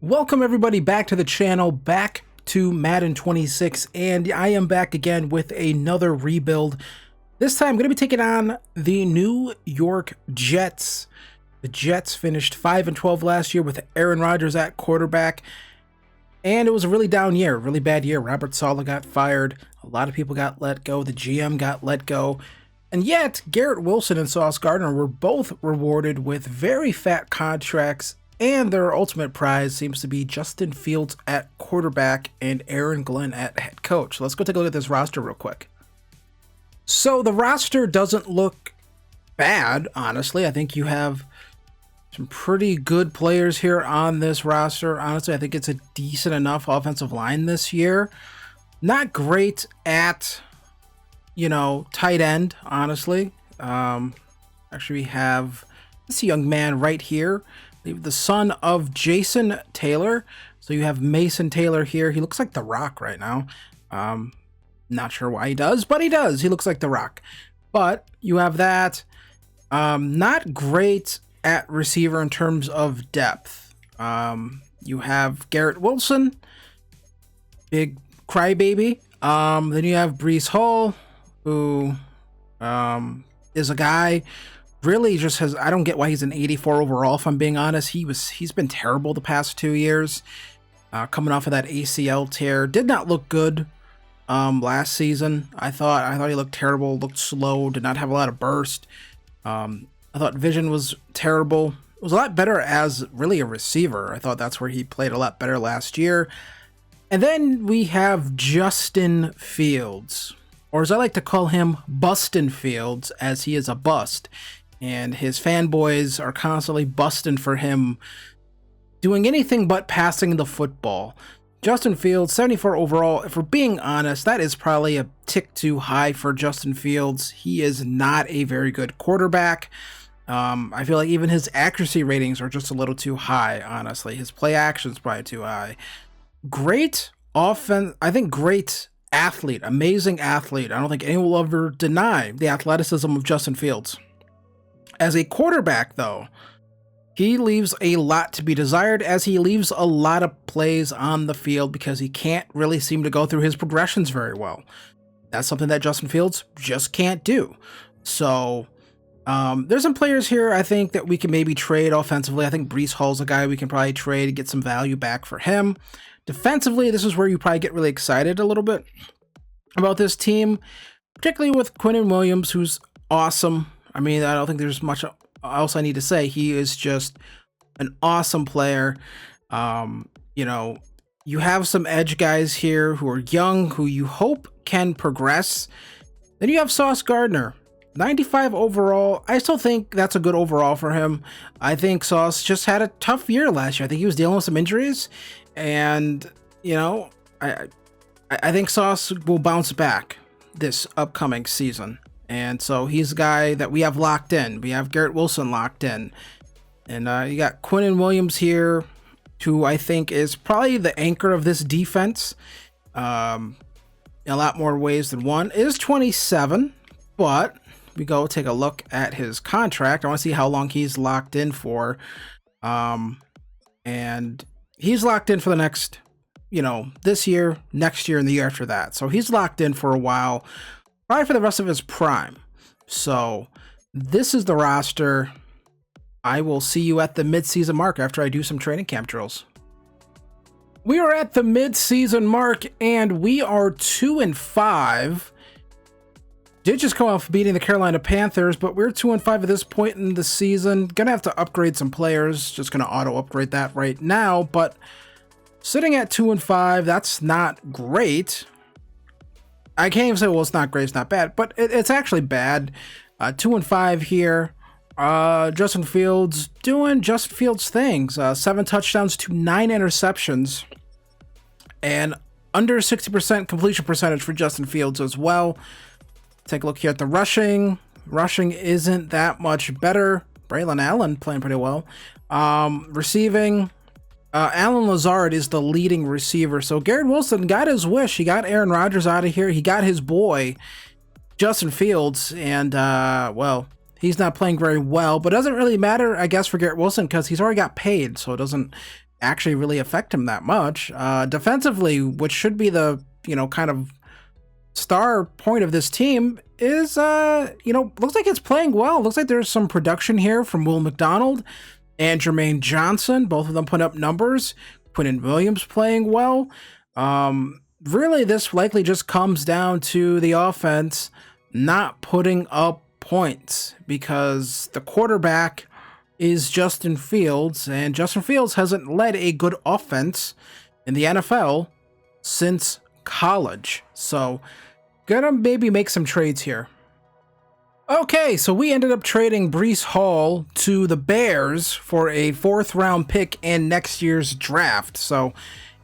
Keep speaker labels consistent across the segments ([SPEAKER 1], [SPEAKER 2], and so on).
[SPEAKER 1] Welcome everybody back to the channel, back to Madden 26, and I am back again with another rebuild. This time I'm going to be taking on the New York Jets. The Jets finished 5-12 last year with Aaron Rodgers at quarterback, and it was a really down year, really bad year. Robert Saleh got fired, a lot of people got let go, the GM got let go, and yet Garrett Wilson and Sauce Gardner were both rewarded with very fat contracts. And their ultimate prize seems to be Justin Fields at quarterback and Aaron Glenn at head coach. Let's go take a look at this roster real quick. So the roster doesn't look bad, honestly. I think you have some pretty good players here on this roster. Honestly, I think it's a decent enough offensive line this year. Not great at, tight end, honestly. Actually, we have this young man right here, the son of Jason Taylor. So you have Mason Taylor here. He looks like The Rock right now. Not sure why he does, but he does. He looks like The Rock. But you have that. Not great at receiver in terms of depth. You have Garrett Wilson, big crybaby. Then you have Breece Hall, who is a guy really just has, I don't get why he's an 84 overall, if I'm being honest. He's been terrible the past 2 years. Coming off of that ACL tear. Did not look good last season. I thought he looked terrible, looked slow, did not have a lot of burst. I thought vision was terrible. It was a lot better as really a receiver. I thought that's where he played a lot better last year. And then we have Justin Fields, or as I like to call him, Bustin' Fields, as he is a bust. And his fanboys are constantly busting for him doing anything but passing the football. Justin Fields, 74 overall. If we're being honest, that is probably a tick too high for Justin Fields. He is not a very good quarterback. I feel like even his accuracy ratings are just a little too high, honestly. His play action is probably too high. Great offense. I think great athlete, amazing athlete. I don't think anyone will ever deny the athleticism of Justin Fields. As a quarterback, though, he leaves a lot to be desired, as he leaves a lot of plays on the field because he can't really seem to go through his progressions very well. That's something that Justin Fields just can't do. So there's some players here I think that we can maybe trade offensively. I think Breece Hall's a guy we can probably trade and get some value back for him. Defensively, this is where you probably get really excited a little bit about this team, particularly with Quinnen Williams, who's awesome. I mean, I don't think there's much else I need to say. He is just an awesome player. You have some edge guys here who are young, who you hope can progress. Then you have Sauce Gardner, 95 overall. I still think that's a good overall for him. I think Sauce just had a tough year last year. I think he was dealing with some injuries. And, I think Sauce will bounce back this upcoming season. And so he's a guy that we have locked in. We have Garrett Wilson locked in. And you got Quinnen Williams here, who I think is probably the anchor of this defense. In a lot more ways than one. It is 27, but we go take a look at his contract. I want to see how long he's locked in for. And he's locked in for the next, this year, next year, and the year after that. So he's locked in for a while. Probably for the rest of his prime. So this is the roster. I will see you at the mid-season mark after I do some training camp drills. We are at the mid-season mark, and we are 2-5. Did just come off beating the Carolina Panthers, but we're 2-5 at this point in the season. Gonna have to upgrade some players. Just gonna auto-upgrade that right now, but sitting at 2-5, that's not great. I can't even say, well, it's not great, it's not bad, but it's actually bad. 2-5 here. Justin Fields doing Justin Fields things. 7 touchdowns to 9 interceptions. And under 60% completion percentage for Justin Fields as well. Take a look here at the rushing. Rushing isn't that much better. Braylon Allen playing pretty well. Receiving. Alan Lazard is the leading receiver. So Garrett Wilson got his wish. He got Aaron Rodgers out of here. He got his boy, Justin Fields. And, he's not playing very well. But it doesn't really matter, I guess, for Garrett Wilson because he's already got paid. So it doesn't actually really affect him that much. Defensively, which should be the, kind of star point of this team, is, looks like it's playing well. Looks like there's some production here from Will McDonald and Jermaine Johnson. Both of them put up numbers. Quinnen Williams playing well. Really, this likely just comes down to the offense not putting up points because the quarterback is Justin Fields, and Justin Fields hasn't led a good offense in the NFL since college. So, gonna maybe make some trades here. Okay, so we ended up trading Breece Hall to the Bears for a 4th round pick in next year's draft. So,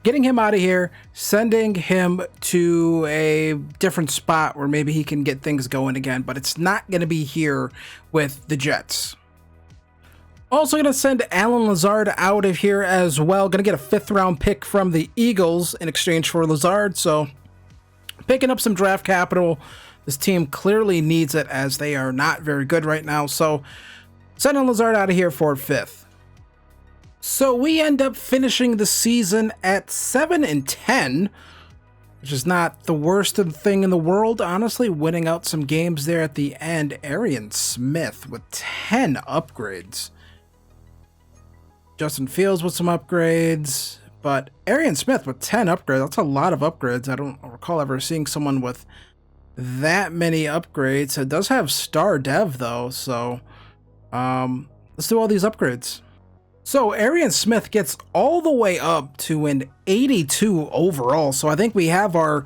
[SPEAKER 1] getting him out of here, sending him to a different spot where maybe he can get things going again, but it's not going to be here with the Jets. Also going to send Allen Lazard out of here as well. Going to get a 5th round pick from the Eagles in exchange for Lazard. So picking up some draft capital. This team clearly needs it as they are not very good right now. So sending Lazard out of here for 5th. So we end up finishing the season at 7-10, which is not the worst thing in the world, honestly. Winning out some games there at the end. Arian Smith with 10 upgrades. Justin Fields with some upgrades, but Arian Smith with 10 upgrades, that's a lot of upgrades. I don't recall ever seeing someone with that many upgrades. It does have star dev though, so let's do all these upgrades. So Arian Smith gets all the way up to an 82 overall, so I think we have our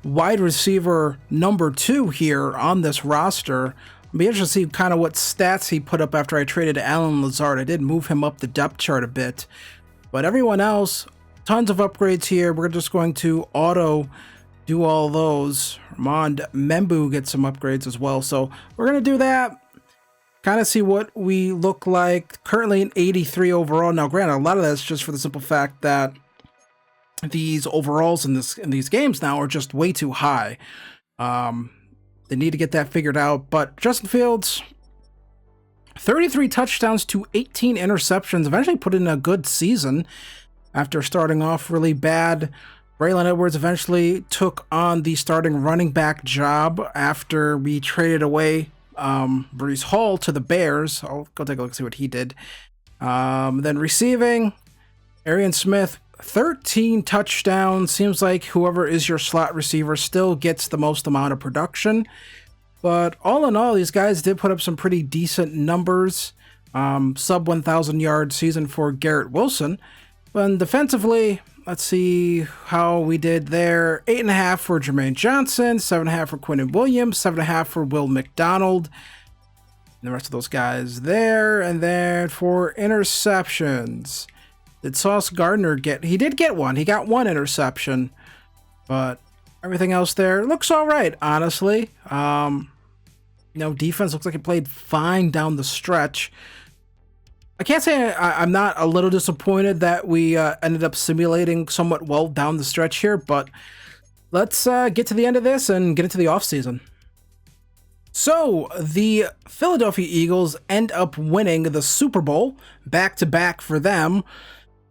[SPEAKER 1] wide receiver number 2 here on this roster. I'll be interested to see kind of what stats he put up after I traded Allen Lazard. I did move him up the depth chart a bit, but everyone else, tons of upgrades here. We're just going to auto do all those. Ramond Membu gets some upgrades as well, so we're going to do that. Kind of see what we look like. Currently an 83 overall. Now, granted, a lot of that's just for the simple fact that these overalls in these games now are just way too high. They need to get that figured out. But Justin Fields, 33 touchdowns to 18 interceptions. Eventually put in a good season after starting off really bad. Braylon Edwards eventually took on the starting running back job after we traded away Breece Hall to the Bears. I'll go take a look, see what he did. Then receiving, Arian Smith, 13 touchdowns. Seems like whoever is your slot receiver still gets the most amount of production. But all in all, these guys did put up some pretty decent numbers. Sub 1,000 yard season for Garrett Wilson. But defensively, let's see how we did there. 8.5 for Jermaine Johnson, 7.5 for Quinnen Williams, 7.5 for Will McDonald. And the rest of those guys there. And then for interceptions, did Sauce Gardner get? He did get one. He got 1 interception, but everything else there looks all right, honestly. Defense looks like it played fine down the stretch. I can't say I'm not a little disappointed that we ended up simulating somewhat well down the stretch here, but let's get to the end of this and get into the offseason. So, the Philadelphia Eagles end up winning the Super Bowl, back-to-back for them,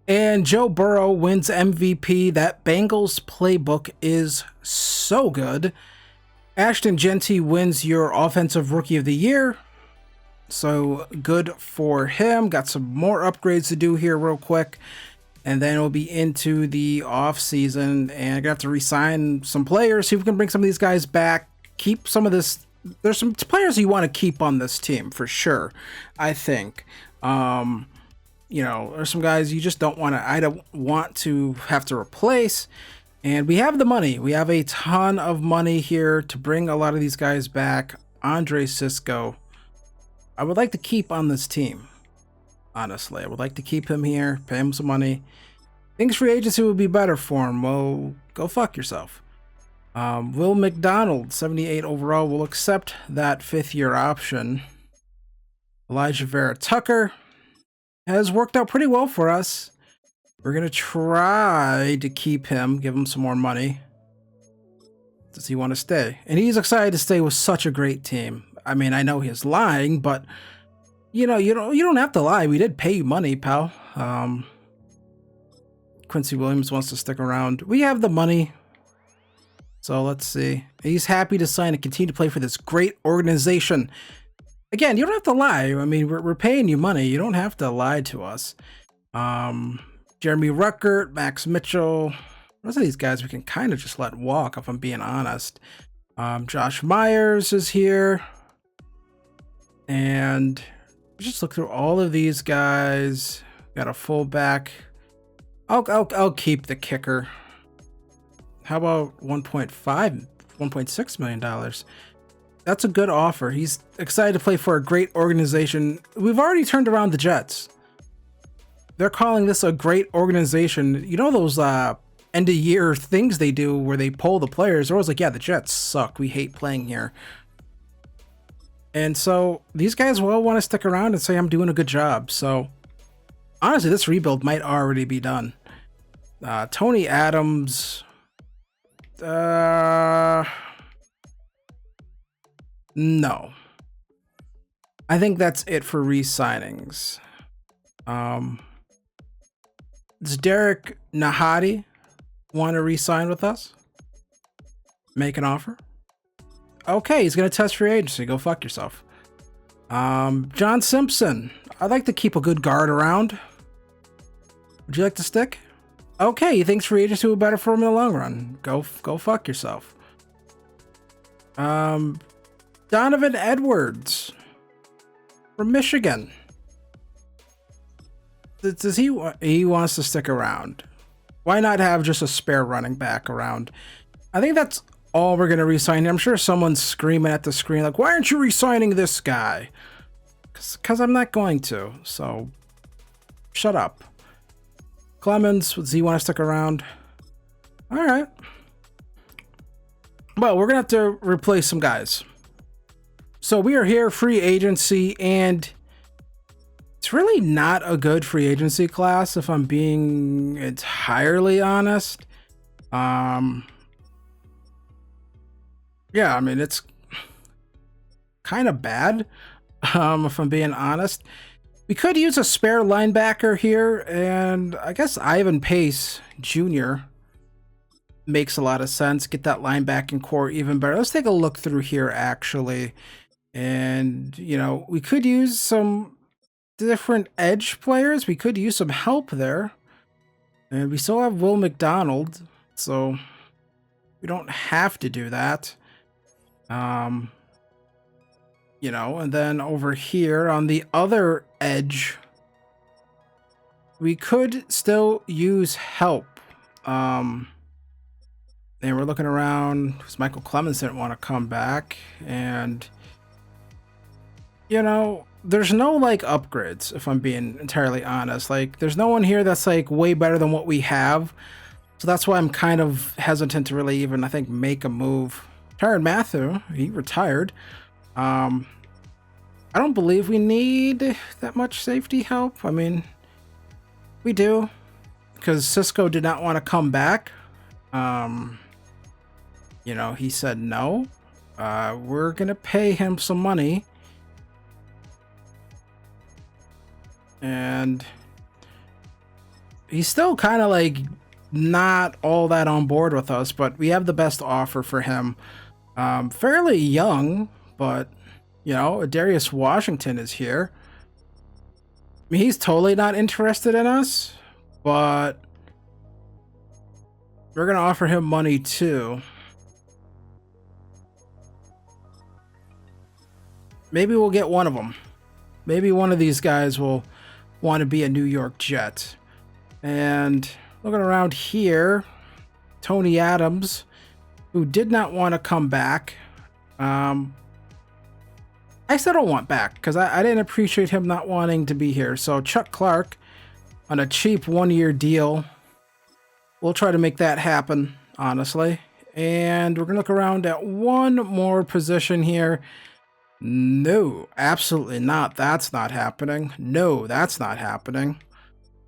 [SPEAKER 1] and Joe Burrow wins MVP. That Bengals playbook is so good. Ashton Jeanty wins your Offensive Rookie of the Year. So good for him. Got some more upgrades to do here real quick. And then we'll be into the off season, and I'm gonna have to re-sign some players, see if we can bring some of these guys back, keep some of this. There's some players you want to keep on this team for sure, I think. There's some guys you just don't want to, I don't want to have to replace. And we have the money. We have a ton of money here to bring a lot of these guys back. Andre Cisco, I would like to keep on this team. Honestly, I would like to keep him here, pay him some money. Thinks free agency would be better for him. Well, go fuck yourself. Will McDonald, 78 overall, will accept that 5th-year option. Elijah Vera Tucker has worked out pretty well for us. We're going to try to keep him, give him some more money. Does he want to stay? And he's excited to stay with such a great team. I mean, I know he's lying, but you don't have to lie. We did pay you money, pal. Quincy Williams wants to stick around. We have the money. So let's see. He's happy to sign and continue to play for this great organization. Again, you don't have to lie. I mean, we're paying you money. You don't have to lie to us. Jeremy Ruckert, Max Mitchell. Most of these guys we can kind of just let walk, if I'm being honest. Josh Myers is here. And just look through all of these guys. Got a fullback. I'll keep the kicker. How about $1.6 million? That's a good offer. He's excited to play for a great organization. We've already turned around the Jets. They're calling this a great organization. You know those end of year things they do where they poll the players? They're always like, yeah, the Jets suck. We hate playing here. And so these guys will want to stick around and say I'm doing a good job. So honestly, this rebuild might already be done. Tony Adams. No. I think that's it for re-signings. Does Derek Nahadi want to re-sign with us? Make an offer? Okay, he's going to test free agency. Go fuck yourself. John Simpson. I'd like to keep a good guard around. Would you like to stick? Okay, he thinks free agency will be better for him in the long run. Go fuck yourself. Donovan Edwards from Michigan. Does he wants to stick around? Why not have just a spare running back around? I think that's all we're gonna re-sign. I'm sure someone's screaming at the screen like, "Why aren't you re-signing this guy?" Because I'm not going to. So shut up. Clemens, does he want to stick around? All right. Well, we're gonna have to replace some guys. So we are here, free agency, and it's really not a good free agency class, if I'm being entirely honest. Yeah, I mean, it's kind of bad, if I'm being honest. We could use a spare linebacker here, and I guess Ivan Pace Jr. makes a lot of sense. Get that linebacking core even better. Let's take a look through here, actually. And, you know, we could use some different edge players. We could use some help there. And we still have Will McDonald, so we don't have to do that. You know, and then over here on the other edge, we could still use help. And we're looking around because Michael Clemens didn't want to come back. And, you know, there's no like upgrades, if I'm being entirely honest. Like, there's no one here that's like way better than what we have. So that's why I'm kind of hesitant to really even, I think, make a move. Tyrann Mathieu, he retired. I don't believe we need that much safety help. I mean, we do, because Cisco did not want to come back. You know, he said no. We're gonna pay him some money, and he's still kind of like not all that on board with us, but we have the best offer for him. Fairly young, but you know, Darius Washington is here. I mean, he's totally not interested in us, but we're gonna offer him money too. Maybe we'll get one of them. Maybe one of these guys will want to be a New York Jet. And looking around here, Tony Adams, who did not want to come back. I still don't want back because I didn't appreciate him not wanting to be here. So Chuck Clark on a cheap 1-year deal. We'll try to make that happen, honestly. And we're going to look around at one more position here. No, absolutely not. That's not happening. No, that's not happening.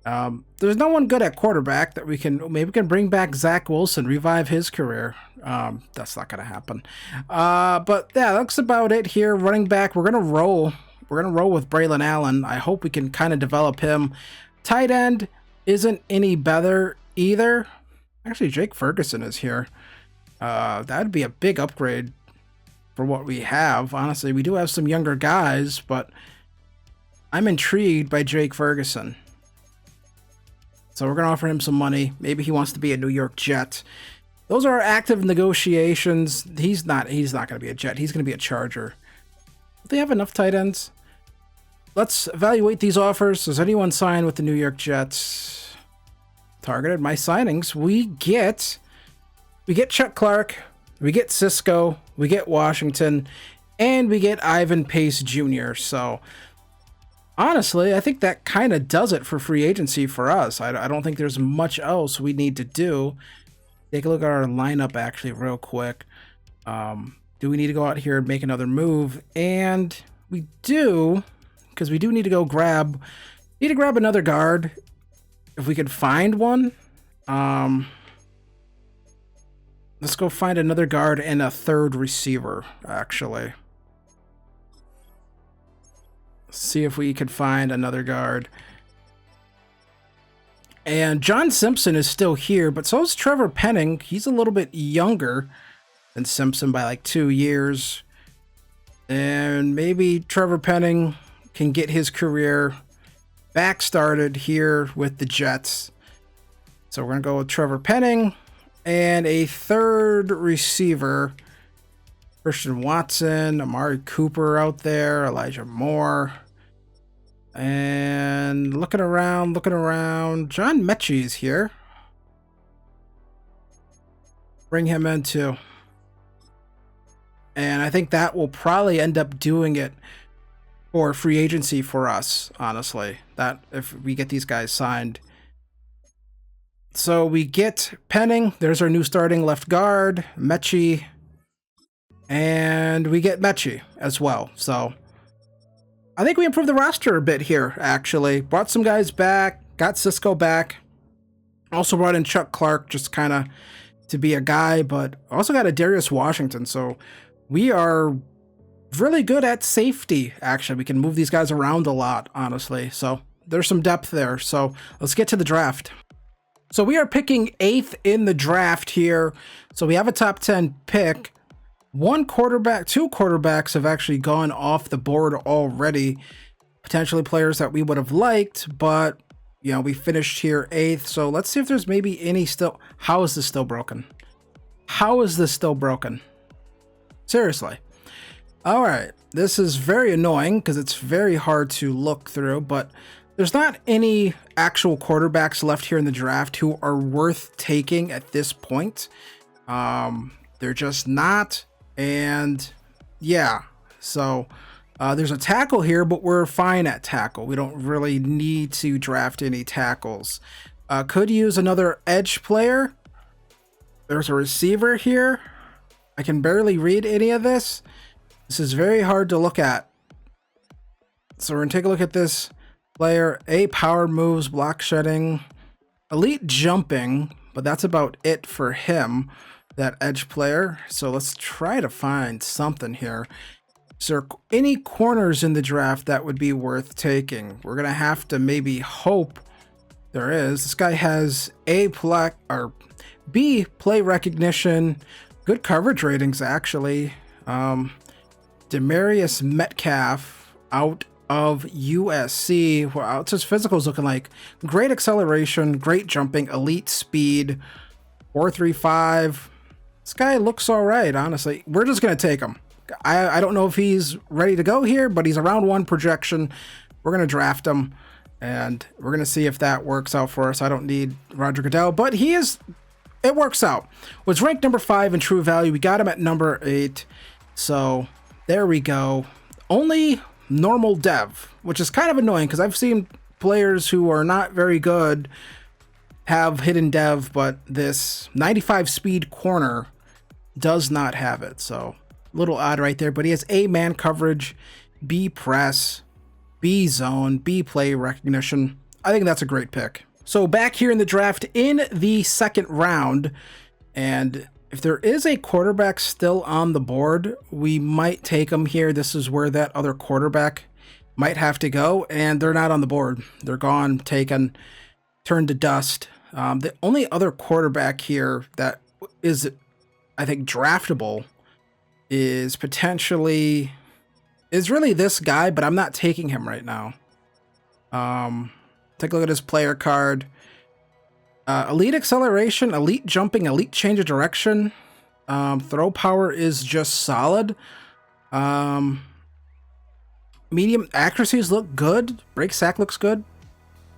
[SPEAKER 1] There's no one good at quarterback that we can, maybe we can bring back Zach Wilson, revive his career. That's not going to happen. But yeah, that's about it here. Running back, we're going to roll. We're going to roll with Braylon Allen. I hope we can kind of develop him. Tight end isn't any better. either. Actually, Jake Ferguson is here. That'd be a big upgrade for what we have. Honestly, we do have some younger guys, but I'm intrigued by Jake Ferguson. So we're going to offer him some money. Maybe he wants to be a New York Jet. Those are active negotiations. He's not going to be a Jet. He's going to be a Charger. Do they have enough tight ends? Let's evaluate these offers. Does anyone sign with the New York Jets? Targeted my signings. We get Chuck Clark, we get Cisco, we get Washington, and we get Ivan Pace Jr. So honestly, I think that kind of does it for free agency for us. I don't think there's much else we need to do. Take a look at our lineup actually real quick. Do we need to go out here and make another move? And we do, because we do need to go grab another guard if we could find one. Let's go find another guard and a third receiver, actually. See if we could find another guard. And John Simpson is still here, but so is Trevor Penning. He's a little bit younger than Simpson by like 2 years. And maybe Trevor Penning can get his career back started here with the Jets. So we're going to go with Trevor Penning and a third receiver. Christian Watson, Amari Cooper out there, Elijah Moore. And looking around, John Mechie's here. Bring him in too. And I think that will probably end up doing it for free agency for us, honestly. That if we get these guys signed. So we get Penning. There's our new starting left guard, Mechie. And we get Mechie as well. So I think we improved the roster a bit here, actually. Brought some guys back, got Cisco back. Also brought in Chuck Clark, just kind of to be a guy, but also got a Darius Washington. So we are really good at safety, actually. We can move these guys around a lot, honestly. So there's some depth there. So let's get to the draft. So we are picking 8th in the draft here. So we have a top 10 pick. Two quarterbacks have actually gone off the board already. Potentially players that we would have liked, but you know, we finished here 8th. So let's see if there's maybe any still. How is this still broken? How is this still broken? Seriously. All right. This is very annoying because it's very hard to look through, but there's not any actual quarterbacks left here in the draft who are worth taking at this point. They're just not. And yeah, so there's a tackle here, but we're fine at tackle. We don't really need to draft any tackles. Could use another edge player. There's a receiver here. I can barely read any of this. This is very hard to look at. So we're going to take a look at this player. Power moves, block shedding, elite jumping, but that's about it for him. That edge player. So let's try to find something here. Is there any corners in the draft that would be worth taking? We're gonna have to maybe hope there is. This guy has B play recognition, good coverage ratings actually. Demarius Metcalf out of USC. What's his physicals looking like? Great acceleration, great jumping, elite speed, 4.35. This guy looks all right, honestly. We're just going to take him. I don't know if he's ready to go here, but he's a round 1 projection. We're going to draft him, and we're going to see if that works out for us. I don't need Roger Goodell, but it works out. Was ranked number 5 in true value. We got him at number 8. So there we go. Only normal dev, which is kind of annoying because I've seen players who are not very good have hidden dev, but this 95 speed corner does not have it. So a little odd right there, but he has A man coverage, B press, B zone, B play recognition. I think that's a great pick. So back here in the draft in the 2nd round, and if there is a quarterback still on the board, we might take him here. This is where that other quarterback might have to go, and they're not on the board. They're gone, taken, turned to dust. The only other quarterback here that is, I think, draftable is really this guy, but I'm not taking him right now. Take a look at his player card. Elite acceleration, elite jumping, elite change of direction. Throw power is just solid. Medium accuracies look good. Break sack looks good.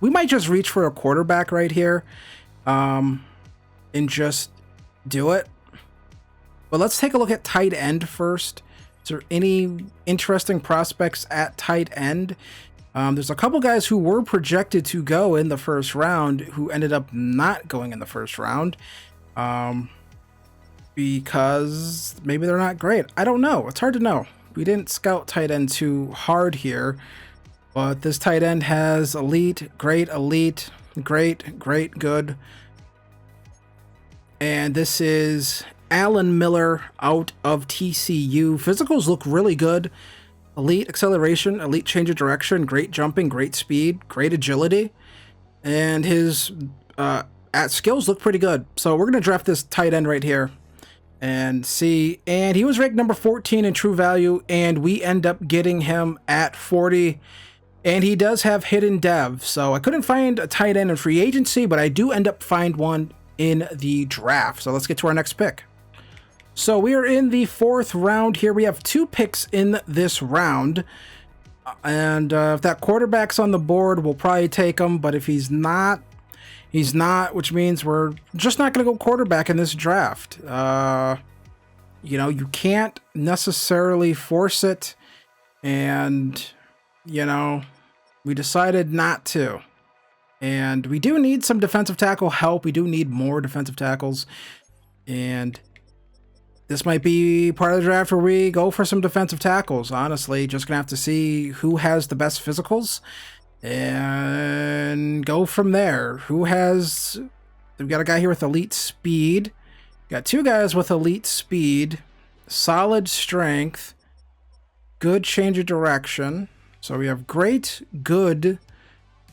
[SPEAKER 1] We might just reach for a quarterback right here, and just do it. But let's take a look at tight end first. Is there any interesting prospects at tight end? There's a couple guys who were projected to go in the first round who ended up not going in the first round, because maybe they're not great. I don't know. It's hard to know. We didn't scout tight end too hard here, but this tight end has elite, great, good. And this is Alan Miller out of TCU. Physicals look really good. Elite acceleration, elite change of direction, great jumping, great speed, great agility. And his at skills look pretty good. So we're going to draft this tight end right here and see. And he was ranked number 14 in true value, and we end up getting him at 40. And he does have hidden dev. So I couldn't find a tight end in free agency, but I do end up find one in the draft. So let's get to our next pick. So we are in the 4th round here. We have 2 picks in this round. And if that quarterback's on the board, we'll probably take him. But if he's not, which means we're just not going to go quarterback in this draft. You know, you can't necessarily force it. And, you know, we decided not to. And we do need some defensive tackle help. We do need more defensive tackles. And this might be part of the draft where we go for some defensive tackles, honestly. Just going to have to see who has the best physicals and go from there. We've got a guy here with elite speed. Got 2 guys with elite speed, solid strength, good change of direction. So we have great, good.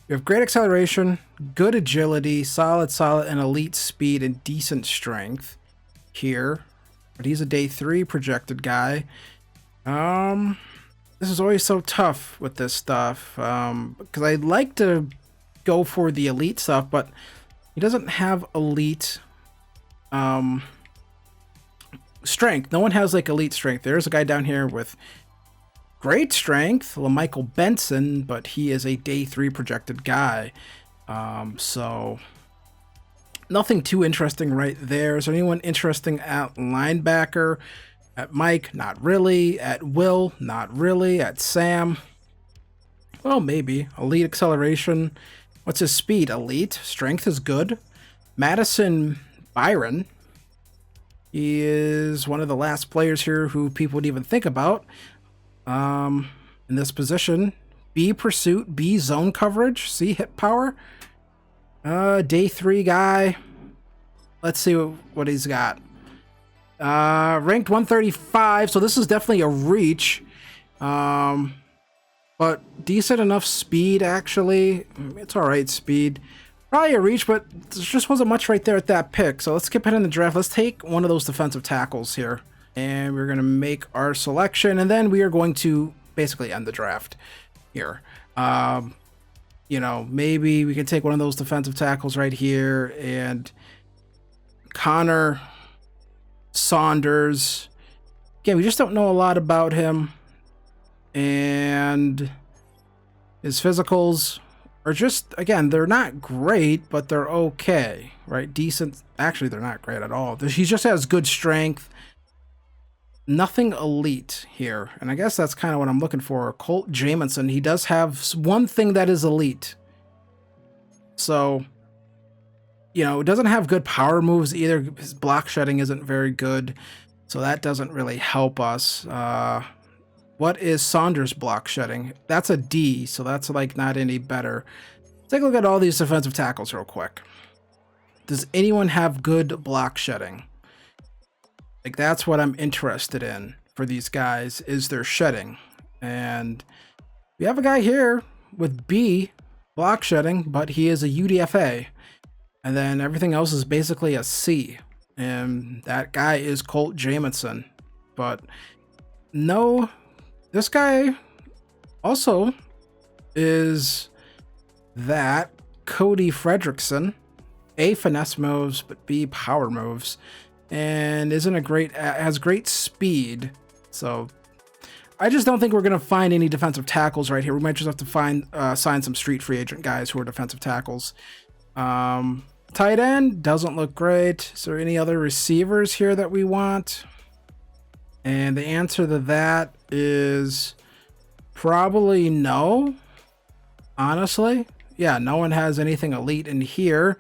[SPEAKER 1] We have great acceleration, good agility, solid, and elite speed and decent strength here. But he's a day 3 projected guy. This is always so tough with this stuff, because I'd like to go for the elite stuff, but he doesn't have elite strength. No one has like elite strength. There's a guy down here with great strength, LaMichael Benson, but he is a day 3 projected guy. So nothing too interesting right there. Is there anyone interesting at linebacker? At Mike, not really. At Will, not really. At Sam, well, maybe. Elite acceleration. What's his speed? Elite. Strength is good. Madison Byron. He is one of the last players here who people would even think about. In this position. B pursuit, B zone coverage, C hit power. Day 3 guy. Let's see what he's got. Ranked 135, so this is definitely a reach. But decent enough speed, actually. It's alright speed. Probably a reach, but there just wasn't much right there at that pick. So let's skip ahead in the draft. Let's take one of those defensive tackles here. And we're going to make our selection, and then we are going to basically end the draft here. You know, maybe we can take one of those defensive tackles right here, and Connor Saunders. Again, we just don't know a lot about him, and his physicals are just, again, they're not great, but they're okay, right? Decent. Actually, they're not great at all. He just has good strength. Nothing elite here, and I guess that's kind of what I'm looking for. Colt Jamison, he does have one thing that is elite. So, you know, it doesn't have good power moves either. His block shedding isn't very good, so that doesn't really help us. What is Saunders' block shedding? That's a D, so that's like not any better. Take a look at all these defensive tackles real quick. Does anyone have good block shedding? Like, that's what I'm interested in for these guys, is their shedding. And we have a guy here with B block shedding, but he is a UDFA. And then everything else is basically a C. And that guy is Colt Jamison. But no, this guy also is that Cody Fredrickson. A, finesse moves, but B, power moves. And has great speed. So I just don't think we're going to find any defensive tackles right here. We might just have to sign some street free agent guys who are defensive tackles. Tight end doesn't look great. Is there any other receivers here that we want? And the answer to that is probably no. Honestly, yeah, no one has anything elite in here.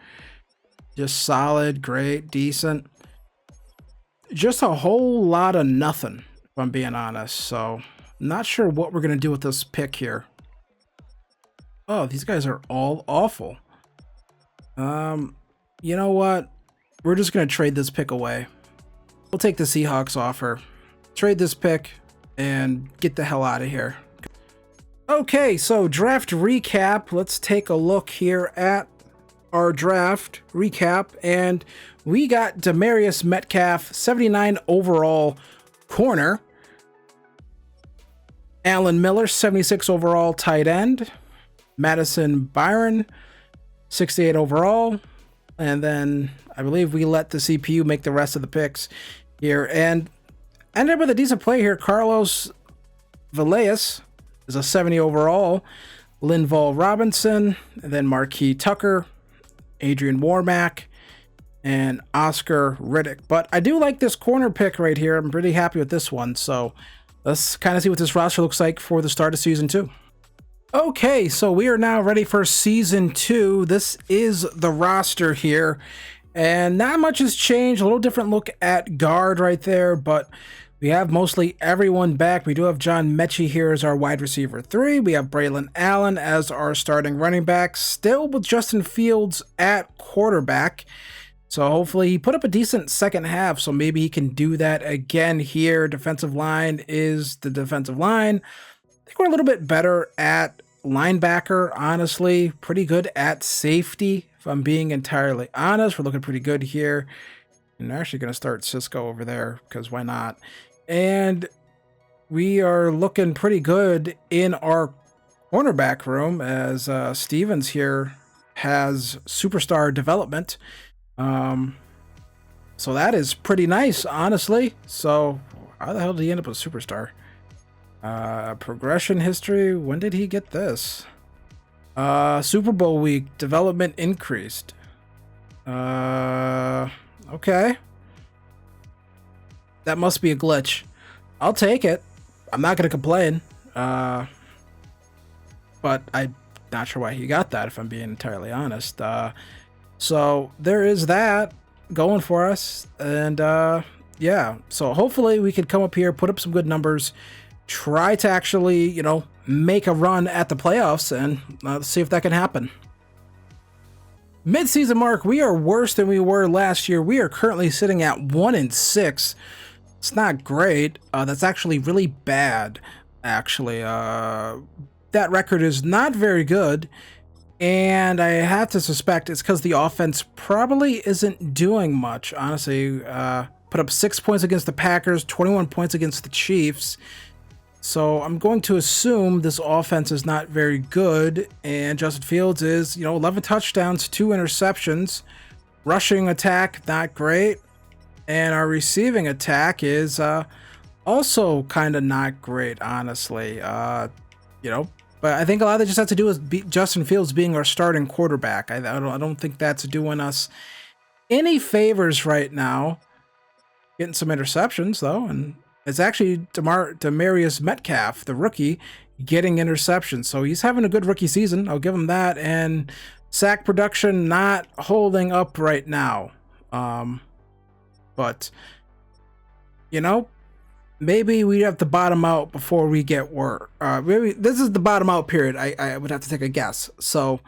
[SPEAKER 1] Just solid, great, decent. Just a whole lot of nothing, if I'm being honest. So, not sure what we're going to do with this pick here. Oh, these guys are all awful. You know what? We're just going to trade this pick away. We'll take the Seahawks offer. Trade this pick and get the hell out of here. Okay, so draft recap. Let's take a look here at our draft recap. And we got Demarius Metcalf, 79 overall corner. Alan Miller, 76 overall tight end. Madison Byron, 68 overall. And then I believe we let the CPU make the rest of the picks here. And ended up with a decent play here. Carlos Velez is a 70 overall. Linval Robinson, and then Marquis Tucker, Adrian Warmack, and Oscar Riddick. But I do like this corner pick right here. I'm pretty happy with this one. So let's kind of see what this roster looks like for the start of season 2. Okay, so we are now ready for season 2. This is the roster here, and not much has changed. A little different look at guard right there, but we have mostly everyone back. We do have John Mechie here as our wide receiver 3. We have Braylon Allen as our starting running back, still with Justin Fields at quarterback. So hopefully he put up a decent second half, so maybe he can do that again here. Defensive line is the defensive line. I think we're a little bit better at linebacker, honestly. Pretty good at safety, if I'm being entirely honest. We're looking pretty good here. And they're actually going to start Cisco over there, because why not? And we are looking pretty good in our cornerback room, as Stevens here has superstar development. So that is pretty nice, honestly. So how the hell did he end up with superstar? Progression history. When did he get this? Super Bowl week. Development increased. Okay. That must be a glitch. I'll take it. I'm not going to complain. But I'm not sure why he got that, if I'm being entirely honest. So there is that going for us. And yeah, so hopefully we can come up here, put up some good numbers, try to actually, make a run at the playoffs, and see if that can happen. Mid-season mark, we are worse than we were last year. We are currently sitting at 1-6. It's not great. That's actually really bad, actually. That record is not very good, and I have to suspect it's because the offense probably isn't doing much, honestly. Put up 6 points against the Packers, 21 points against the Chiefs. So I'm going to assume this offense is not very good, and Justin Fields is, 11 touchdowns, 2 interceptions. Rushing attack, not great. And our receiving attack is also kind of not great, honestly. But I think a lot of that just has to do with Justin Fields being our starting quarterback. I don't think that's doing us any favors right now. Getting some interceptions, though, and it's actually Demarius Metcalf, the rookie, getting interceptions. So he's having a good rookie season. I'll give him that. And sack production not holding up right now. But, maybe we have to bottom out before we get worse. Maybe this is the bottom out period. I would have to take a guess. So,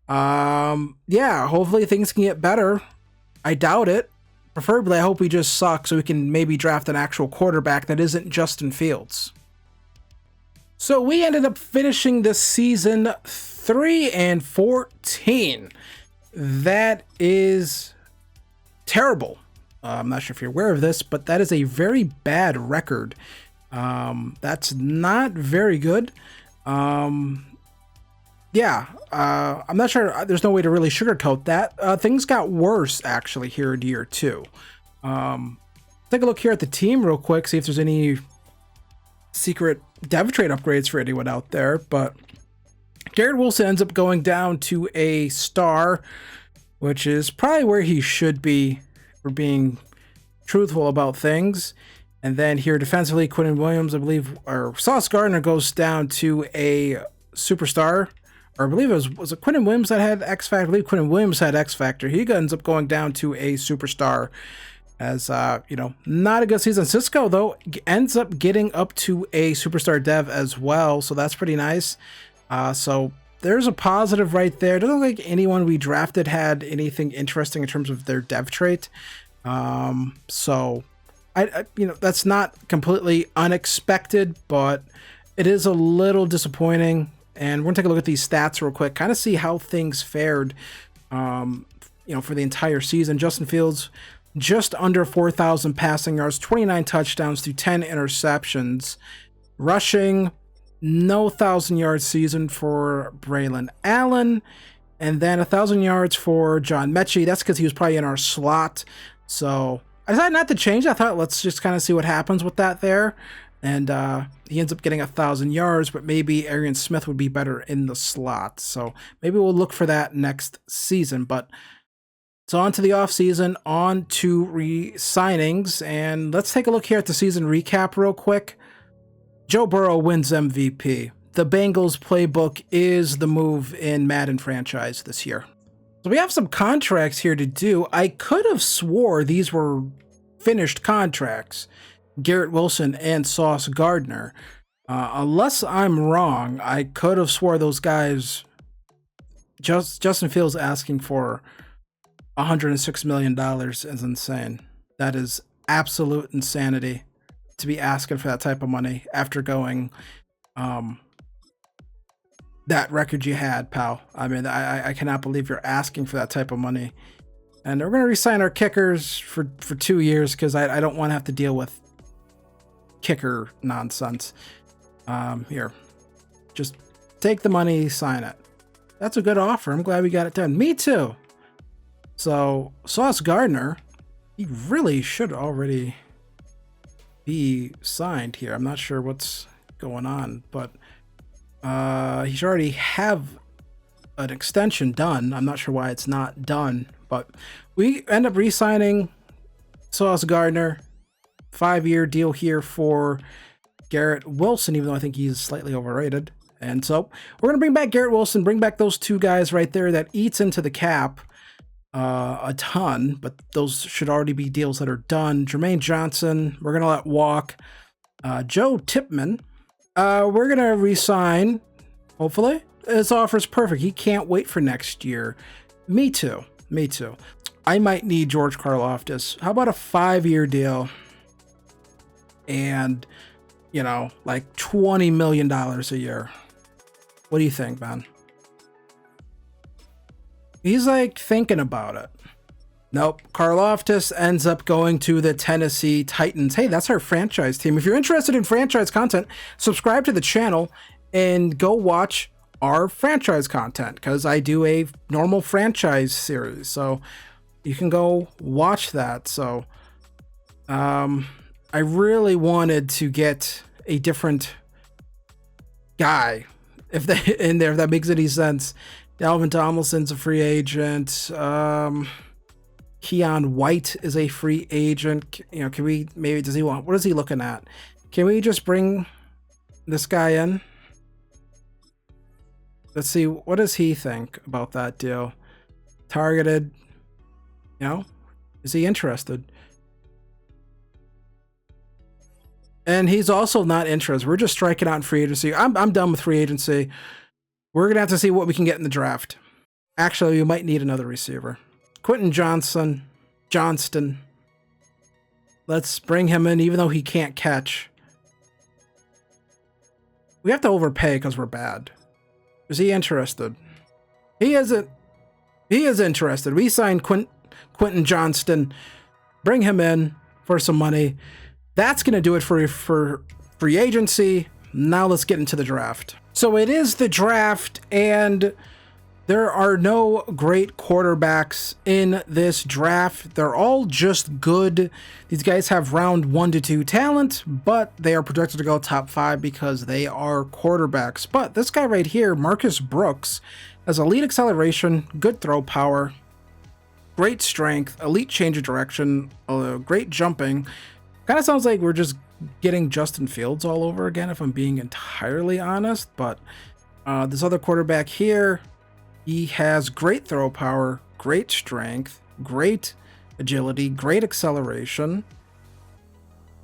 [SPEAKER 1] yeah, hopefully things can get better. I doubt it. Preferably, I hope we just suck so we can maybe draft an actual quarterback that isn't Justin Fields. So we ended up finishing this season 3-14. That is terrible. I'm not sure if you're aware of this, but that is a very bad record. That's not very good. Yeah, I'm not sure. There's no way to really sugarcoat that. Things got worse actually here in year two. Take a look here at the team real quick, see if there's any secret dev trade upgrades for anyone out there. But Garrett Wilson ends up going down to a star, which is probably where he should be for being truthful about things. And then here defensively, Quinton Williams, I believe, or Sauce Gardner goes down to a superstar. Or I believe it was it Quinton Williams that had X Factor? I believe Quinton Williams had X Factor. He ends up going down to a superstar. As not a good season. Cisco though ends up getting up to a superstar dev as well, so that's pretty nice. So there's a positive right there. Doesn't look like anyone we drafted had anything interesting in terms of their dev trait. So I that's not completely unexpected, but it is a little disappointing. And we're gonna take a look at these stats real quick, kind of see how things fared, for the entire season. Justin Fields, just under 4,000 passing yards, 29 touchdowns to 10 interceptions. Rushing, no 1,000-yard season for Braylon Allen. And then 1,000 yards for John Mechie. That's because he was probably in our slot. So I decided not to change. I thought let's just kind of see what happens with that there. And he ends up getting 1,000 yards, but maybe Arian Smith would be better in the slot. So maybe we'll look for that next season. But so on to the offseason, on to re-signings, and let's take a look here at the season recap real quick. Joe Burrow wins MVP. The Bengals playbook is the move in Madden franchise this year. So we have some contracts here to do. I could have swore these were finished contracts, Garrett Wilson and Sauce Gardner. Unless I'm wrong, I could have swore those guys, Justin Fields asking for $106 million is insane. That is absolute insanity to be asking for that type of money after going that record you had, pal. I mean, I cannot believe you're asking for that type of money. And we're going to re-sign our kickers for 2 years because I don't want to have to deal with kicker nonsense. Here, just take the money, sign it. That's a good offer. I'm glad we got it done. Me too. So Sauce Gardner, he really should already be signed here. I'm not sure what's going on, but he should already have an extension done. I'm not sure why it's not done, but we end up re-signing Sauce Gardner. 5-year deal here for Garrett Wilson, even though I think he's slightly overrated. And so we're going to bring back Garrett Wilson, bring back those two guys right there that eats into the cap a ton, but those should already be deals that are done. Jermaine Johnson, we're going to let walk. Joe Tipman, we're going to re-sign, hopefully. His offer's perfect. He can't wait for next year. Me too. Me too. I might need George Karlaftis. How about a 5-year deal? And, like $20 million a year. What do you think, man? He's like thinking about it. Nope. Karlaftis ends up going to the Tennessee Titans. Hey, that's our franchise team. If you're interested in franchise content, subscribe to the channel and go watch our franchise content because I do a normal franchise series. So you can go watch that. So I really wanted to get a different guy if that makes any sense. Dalvin Tomlinson's a free agent. Keon White is a free agent. Can we maybe, what is he looking at? Can we just bring this guy in? Let's see, what does he think about that deal? Targeted, is he interested? And he's also not interested. We're just striking out in free agency. I'm done with free agency. We're going to have to see what we can get in the draft. Actually, we might need another receiver. Quentin Johnston. Let's bring him in, even though he can't catch. We have to overpay because we're bad. Is he interested? He he is interested. We signed Quentin Johnston, bring him in for some money. That's going to do it for free agency. Now let's get into the draft. So it is the draft, and there are no great quarterbacks in this draft. They're all just good. These guys have round 1 to 2 talent, but they are projected to go top 5 because they are quarterbacks. But this guy right here, Marcus Brooks, has elite acceleration, good throw power, great strength, elite change of direction, great jumping. Kind of sounds like we're just getting Justin Fields all over again, if I'm being entirely honest. But this other quarterback here, he has great throw power, great strength, great agility, great acceleration.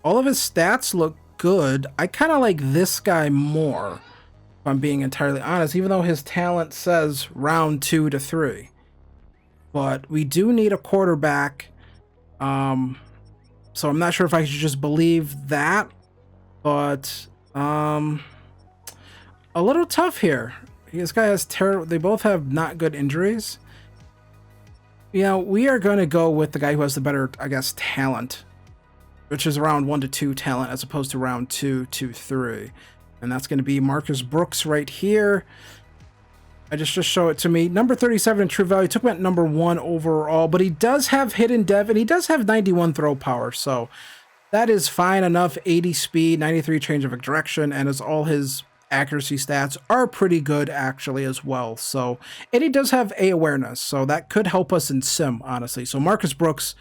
[SPEAKER 1] All of his stats look good. I kind of like this guy more, if I'm being entirely honest, even though his talent says round 2 to 3. But we do need a quarterback. So I'm not sure if I should just believe that. But a little tough here. This guy has terrible. They both have not good injuries. You know, we are going to go with the guy who has the better, I guess, talent, which is around 1 to 2 talent as opposed to round 2 to 3. And that's going to be Marcus Brooks right here. I just show it to me. Number 37 in true value. Took him at number 1 overall, but he does have hidden dev and he does have 91 throw power. So that is fine enough. 80 speed, 93 change of direction, and as all his accuracy stats are pretty good actually as well. So, and he does have a awareness, so that could help us in sim, honestly. So Marcus Brooks,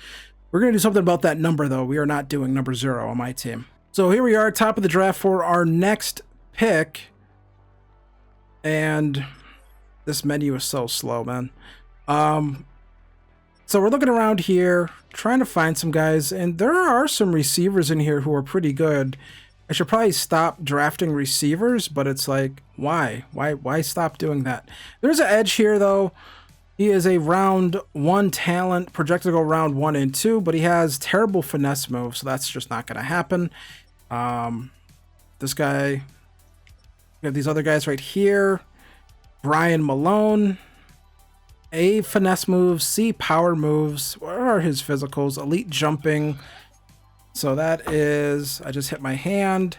[SPEAKER 1] we're going to do something about that number though. We are not doing number 0 on my team. So here we are, top of the draft for our next pick. And this menu is so slow, man. So we're looking around here, trying to find some guys, and there are some receivers in here who are pretty good. I should probably stop drafting receivers, but it's like, why? Why stop doing that? There's an edge here, though. He is a round 1 talent, projected to go round 1 and 2, but he has terrible finesse moves, so that's just not going to happen. This guy, we have these other guys right here. Brian Malone, A, finesse moves, C, power moves. What are his physicals? Elite jumping. So that is, I just hit my hand.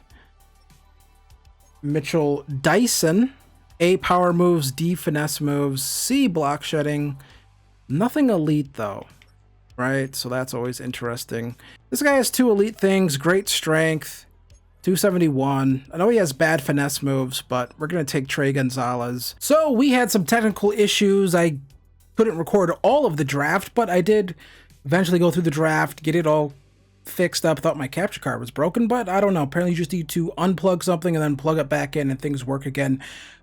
[SPEAKER 1] Mitchell Dyson, A, power moves, D, finesse moves, C, block shedding. Nothing elite though, right? So that's always interesting. This guy has 2 elite things, great strength, 271. I know he has bad finesse moves, but we're going to take Trey Gonzalez. So we had some technical issues. I couldn't record all of the draft, but I did eventually go through the draft, get it all fixed up. Thought my capture card was broken, but I don't know. Apparently you just need to unplug something and then plug it back in and things work again.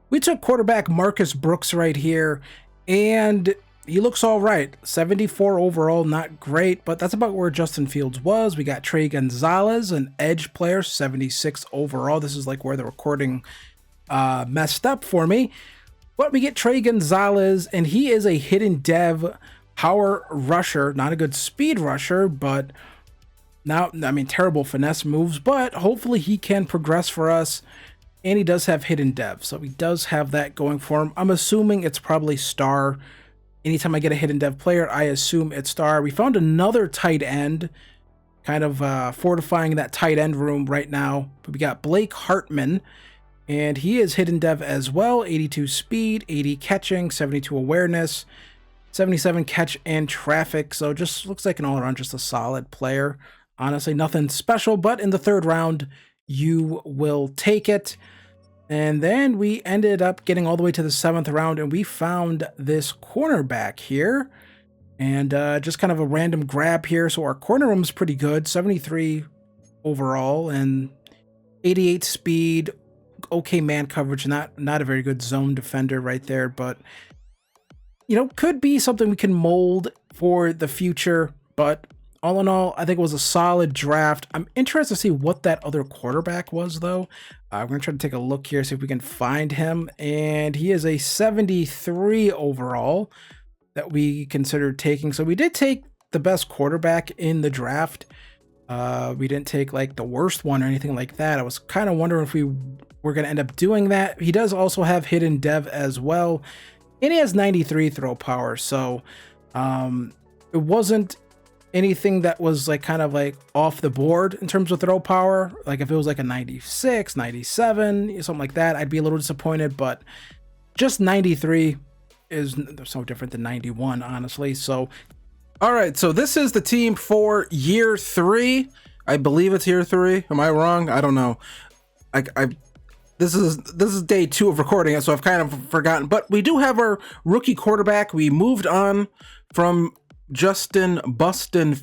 [SPEAKER 1] We took quarterback Marcus Brooks right here, and he looks all right. 74 overall, not great, but that's about where Justin Fields was. We got Trey Gonzalez, an edge player, 76 overall. This is like where the recording messed up for me. But we get Trey Gonzalez, and he is a hidden dev power rusher, not a good speed rusher, but now, I mean, terrible finesse moves, but hopefully he can progress for us. And he does have hidden dev, so he does have that going for him. I'm assuming it's probably star. Anytime I get a hidden dev player, I assume it's star. We found another tight end, kind of fortifying that tight end room right now. But we got Blake Hartman, and he is hidden dev as well. 82 speed, 80 catching, 72 awareness, 77 catch and traffic. So just looks like an all-around just a solid player. Honestly, nothing special, but in the 3rd round, you will take it. And then we ended up getting all the way to the 7th round, and we found this cornerback here. And just kind of a random grab here. So our corner room is pretty good, 73 overall and 88 speed, okay man coverage, not a very good zone defender right there, but you know, could be something we can mold for the future. But all in all, I think it was a solid draft. I'm interested to see what that other quarterback was, though. I'm going to try to take a look here, see if we can find him. And he is a 73 overall that we considered taking. So we did take the best quarterback in the draft. We didn't take like the worst one or anything like that. I was kind of wondering if we were going to end up doing that. He does also have hidden dev as well. And he has 93 throw power, so it wasn't anything that was like kind of like off the board in terms of throw power. Like if it was like a 96, 97, something like that, I'd be a little disappointed, but just 93 is so different than 91, honestly. So, all right, so this is the team for year 3. I believe it's year 3. Am I wrong? I don't know. This is day 2 of recording it, so I've kind of forgotten. But we do have our rookie quarterback. We moved on from Justin Bustin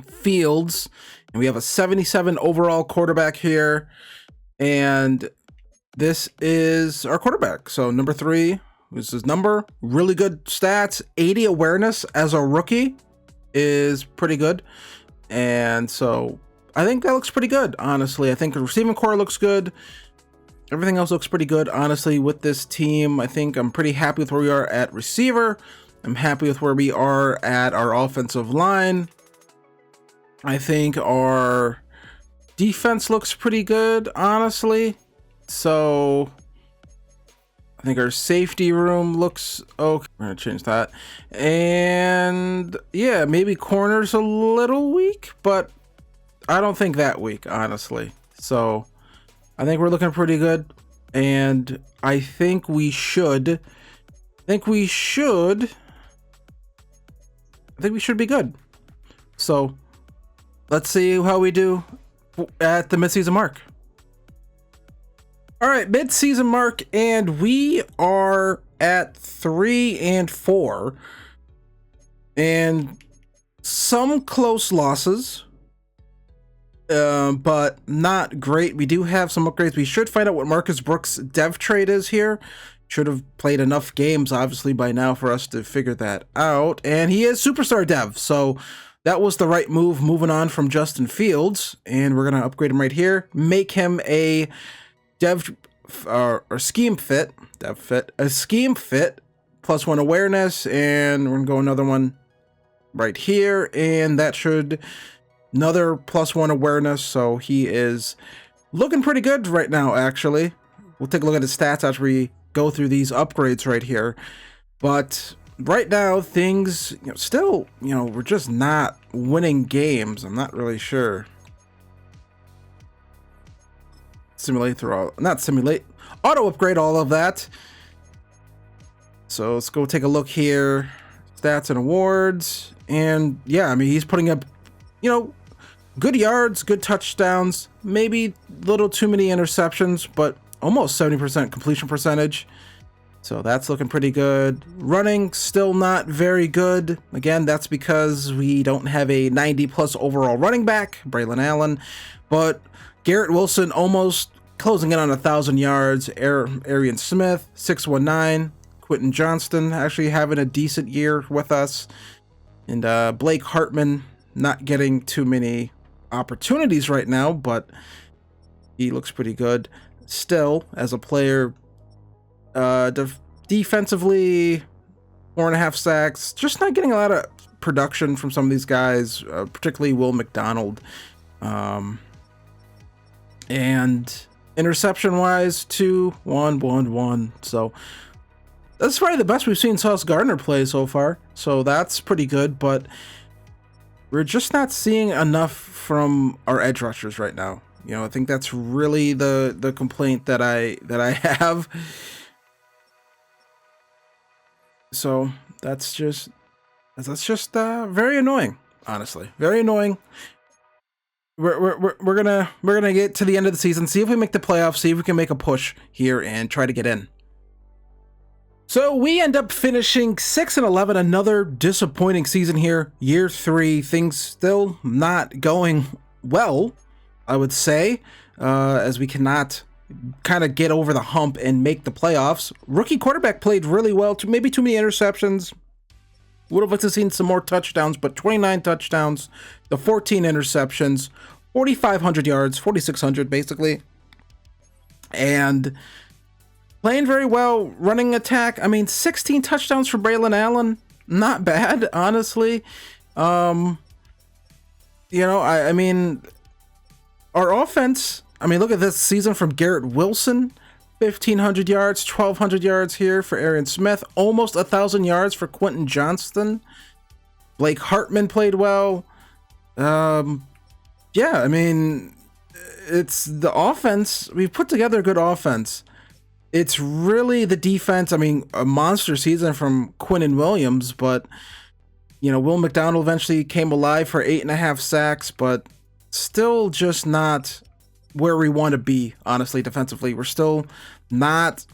[SPEAKER 1] Fields, and we have a 77 overall quarterback here. And this is our quarterback. So number 3 is his number. Really good stats. 80 awareness as a rookie is pretty good. And so I think that looks pretty good, honestly. I think the receiving core looks good. Everything else looks pretty good, honestly, with this team. I think I'm pretty happy with where we are at receiver. I'm happy with where we are at our offensive line. I think our defense looks pretty good, honestly. So I think our safety room looks okay. We're gonna change that. And yeah, maybe corner's a little weak, but I don't think that weak, honestly. So I think we're looking pretty good, and I think we should be good. So let's see how we do at the midseason mark. All right, midseason mark, and we are at 3-4, and some close losses. But not great. We do have some upgrades. We should find out what Marcus Brooks' dev trade is here. Should have played enough games, obviously, by now for us to figure that out. And he is superstar dev, so that was the right move, moving on from Justin Fields. And we're going to upgrade him right here. Make him a dev or scheme fit. Dev fit. A scheme fit. +1 awareness. And we're going to go another one right here. And that should... another +1 awareness, so he is looking pretty good right now, actually. We'll take a look at his stats after we go through these upgrades right here. But right now, things, still, we're just not winning games. I'm not really sure. Simulate through all, not simulate, auto upgrade all of that. So let's go take a look here. Stats and awards. And yeah, I mean, he's putting up, good yards, good touchdowns, maybe a little too many interceptions, but almost 70% completion percentage. So that's looking pretty good. Running, still not very good. Again, that's because we don't have a 90+ overall running back, Braylon Allen. But Garrett Wilson almost closing in on 1,000 yards. Arian Smith, 619. Quentin Johnston actually having a decent year with us. And Blake Hartman not getting too many opportunities right now, but he looks pretty good still as a player. Defensively, 4.5 sacks, just not getting a lot of production from some of these guys, particularly Will McDonald. And interception wise, 2-1-1-1. So that's probably the best we've seen Sauce Gardner play so far, so that's pretty good, but we're just not seeing enough from our edge rushers right now. I think that's really the complaint that I have. So that's just very annoying, honestly. Very annoying. We're gonna get to the end of the season, see if we make the playoffs, see if we can make a push here and try to get in. So we end up finishing 6-11, another disappointing season here. Year 3, things still not going well, I would say, as we cannot kind of get over the hump and make the playoffs. Rookie quarterback played really well, maybe too many interceptions. Would have liked to have seen some more touchdowns, but 29 touchdowns, the 14 interceptions, 4,500 yards, 4,600 basically. And playing very well, running attack. I mean, 16 touchdowns for Braylon Allen. Not bad, honestly. I mean, our offense, I mean, look at this season from Garrett Wilson. 1,500 yards, 1,200 yards here for Aaron Smith. Almost 1,000 yards for Quentin Johnston. Blake Hartman played well. Yeah, I mean, it's the offense. We've put together a good offense. It's really the defense. I mean, a monster season from Quinnen Williams, but, you know, Will McDonald eventually came alive for 8.5 sacks, but still just not where we want to be, honestly, defensively. We're still not,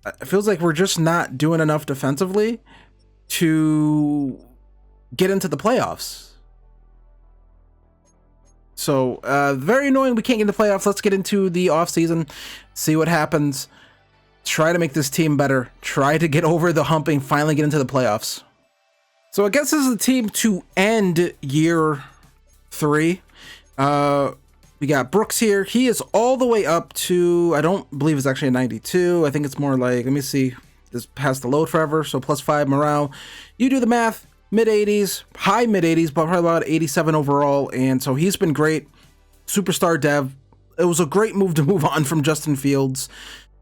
[SPEAKER 1] it feels like we're just not doing enough defensively to get into the playoffs. So, very annoying we can't get into the playoffs. Let's get into the offseason, see what happens. Try to make this team better. Try to get over the humping, finally get into the playoffs. So I guess this is the team to end year 3. We got Brooks here. He is all the way up to, I don't believe it's actually a 92. I think it's more like, let me see, this has to load forever, so +5 morale. You do the math, mid-80s, high mid-80s, but probably about 87 overall, and so he's been great. Superstar dev. It was a great move to move on from Justin Fields.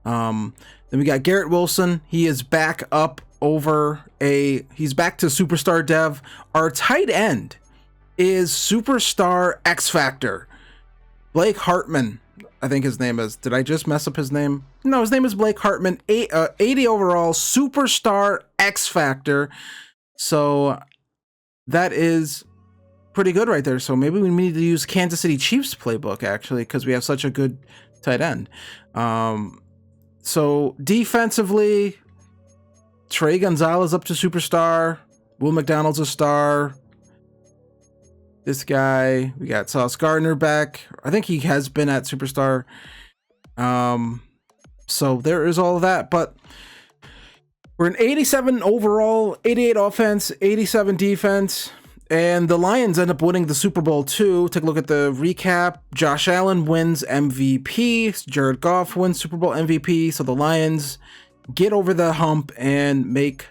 [SPEAKER 1] Then we got Garrett Wilson. He is back up he's back to superstar dev. Our tight end is superstar X Factor. Blake Hartman, I think his name is. Did I just mess up his name? No, his name is Blake Hartman. 80 overall, superstar X Factor. So that is pretty good right there. So maybe we need to use Kansas City Chiefs playbook, actually, because we have such a good tight end. So defensively, Trey Gonzalez up to superstar. Will McDonald's a star. This guy, we got Sauce Gardner back. I think he has been at superstar. So there is all of that, but we're an 87 overall, 88 offense, 87 defense, and the Lions end up winning the Super Bowl too. Take a look at the recap. Josh Allen wins MVP. Jared Goff wins Super Bowl MVP. So the Lions get over the hump and make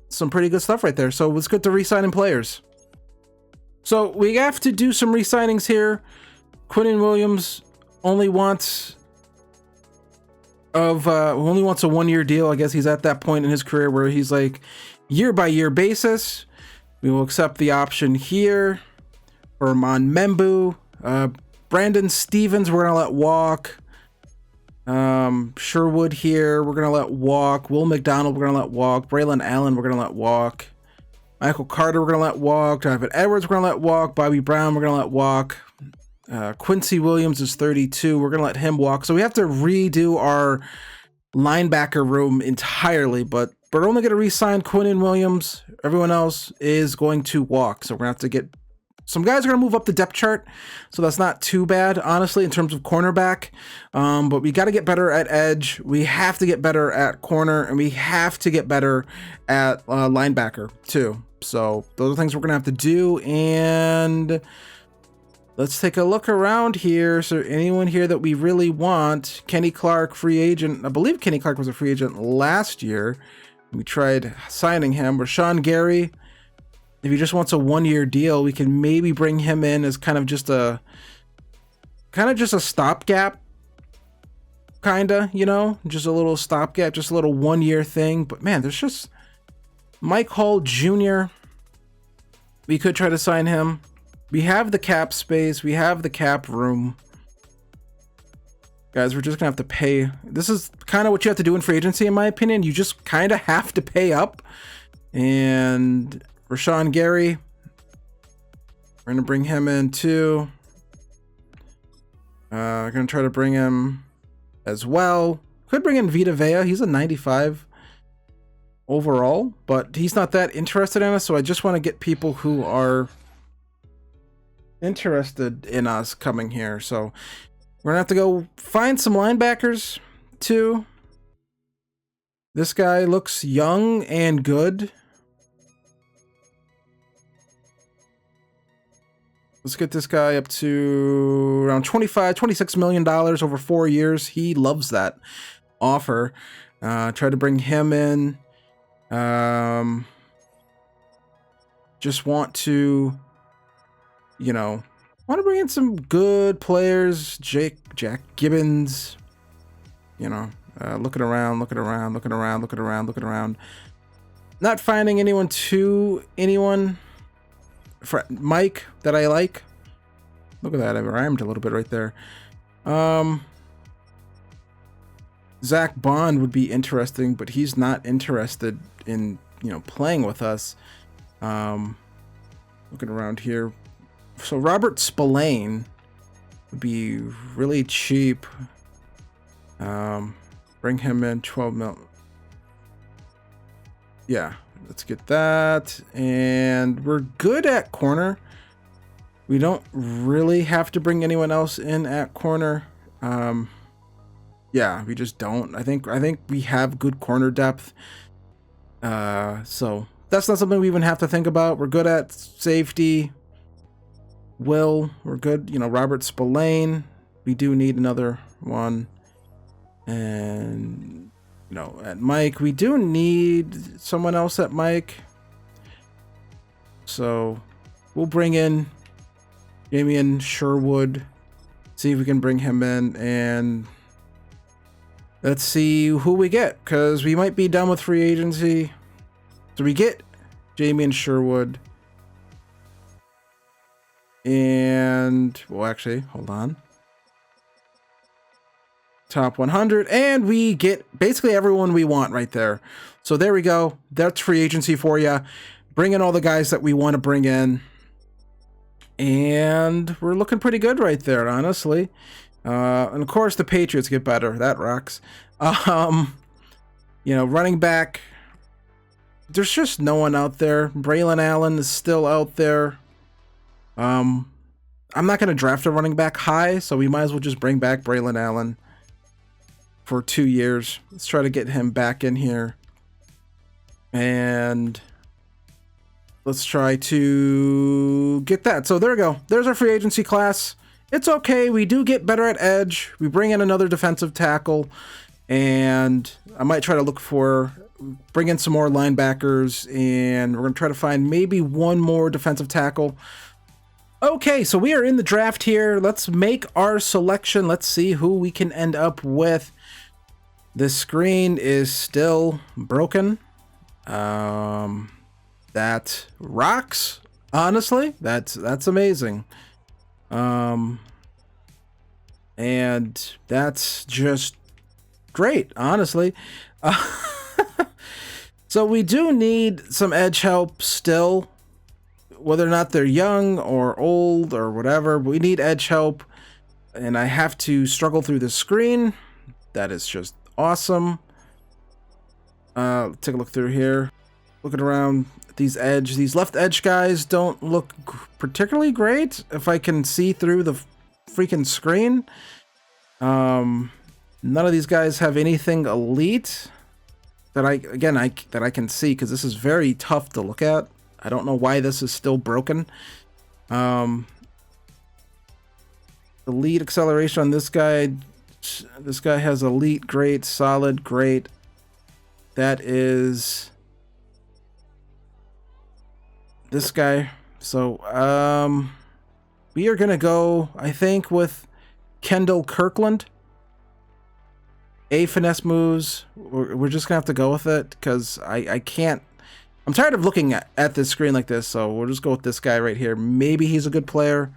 [SPEAKER 1] some pretty good stuff right there. So it's good to re-signing players. So we have to do some re-signings here. Quinnen Williams only wants a 1-year deal. I guess he's at that point in his career where he's like year-by-year basis. We will accept the option here. Herman Membu. Brandon Stevens, we're going to let walk. Sherwood here, we're going to let walk. Will McDonald, we're going to let walk. Braylon Allen, we're going to let walk. Michael Carter, we're going to let walk. David Edwards, we're going to let walk. Bobby Brown, we're going to let walk. Quincy Williams is 32. We're going to let him walk. So we have to redo our linebacker room entirely, but we're only going to re-sign Quinnen Williams. Everyone else is going to walk. So we're going to have to get some guys are going to move up the depth chart. So that's not too bad, honestly, in terms of cornerback. But we got to get better at edge. We have to get better at corner, and we have to get better at linebacker too. So those are things we're going to have to do. And let's take a look around here. So anyone here that we really want? Kenny Clark, free agent. I believe Kenny Clark was a free agent last year. We tried signing him. Rashawn Gary, if he just wants a 1-year deal, we can maybe bring him in as kind of just a stopgap, you know, just a little stopgap, just a little 1-year thing. But man, there's just Mike Hall Jr. We could try to sign him. We have the cap space. We have the cap room. Guys, we're just gonna have to pay. This is kind of what you have to do in free agency, in my opinion. You just kind of have to pay up. And Rashawn Gary, we're gonna bring him in too. We're gonna try to bring him as well. Could bring in Vita Vea. He's a 95 overall, but he's not that interested in us. So I just want to get people who are interested in us coming here. So we're gonna have to go find some linebackers too. This guy looks young and good. Let's get this guy up to around $26 million over 4 years. He loves that offer. Try to bring him in. Just want to, you know, bring in some good players. Jack Gibbons, you know, Looking around, looking around, looking around, looking around, looking around. Not finding anyone Mike that I like. Look at that, I rhymed a little bit right there. Zach Bond would be interesting, but he's not interested in, playing with us. Looking around here. So Robert Spillane would be really cheap. Bring him in, 12 mil. Yeah, let's get that. And we're good at corner. We don't really have to bring anyone else in at corner. Yeah, we just don't. I think we have good corner depth. So that's not something we even have to think about. We're good at safety. We're good. Robert Spillane. We do need another one. And, at Mike, we do need someone else at Mike. So we'll bring in Damian Sherwood. See if we can bring him in, and let's see who we get, because we might be done with free agency. So we get Damian Sherwood. And, well, actually, hold on. Top 100. And we get basically everyone we want right there. So there we go. That's free agency for you. Bring in all the guys that we want to bring in. And we're looking pretty good right there, honestly. And of course, the Patriots get better. That rocks. Running back. There's just no one out there. Braylon Allen is still out there. I'm not going to draft a running back high, so we might as well just bring back Braylon Allen for 2 years. Let's try to get him back in here. And let's try to get that. So there we go. There's our free agency class. It's okay. We do get better at edge. We bring in another defensive tackle. And I might try to bring in some more linebackers. And we're going to try to find maybe one more defensive tackle. Okay, so we are in the draft here. Let's make our selection. Let's see who we can end up with. The screen is still broken. That rocks. Honestly, that's amazing. And that's just great, honestly. So we do need some edge help still. Whether or not they're young or old or whatever, but we need edge help. And I have to struggle through the screen. That is just awesome. Take a look through here. Looking around these left edge guys don't look particularly great if I can see through the freaking screen. None of these guys have anything elite that I can see, because this is very tough to look at. I don't know why this is still broken. The lead acceleration on this guy. This guy has elite, great, solid, great. That is this guy. So we are gonna go, I think, with Kendall Kirkland. Finesse moves. We're just gonna have to go with it, because I can't. I'm tired of looking at this screen like this, so we'll just go with this guy right here. Maybe he's a good player.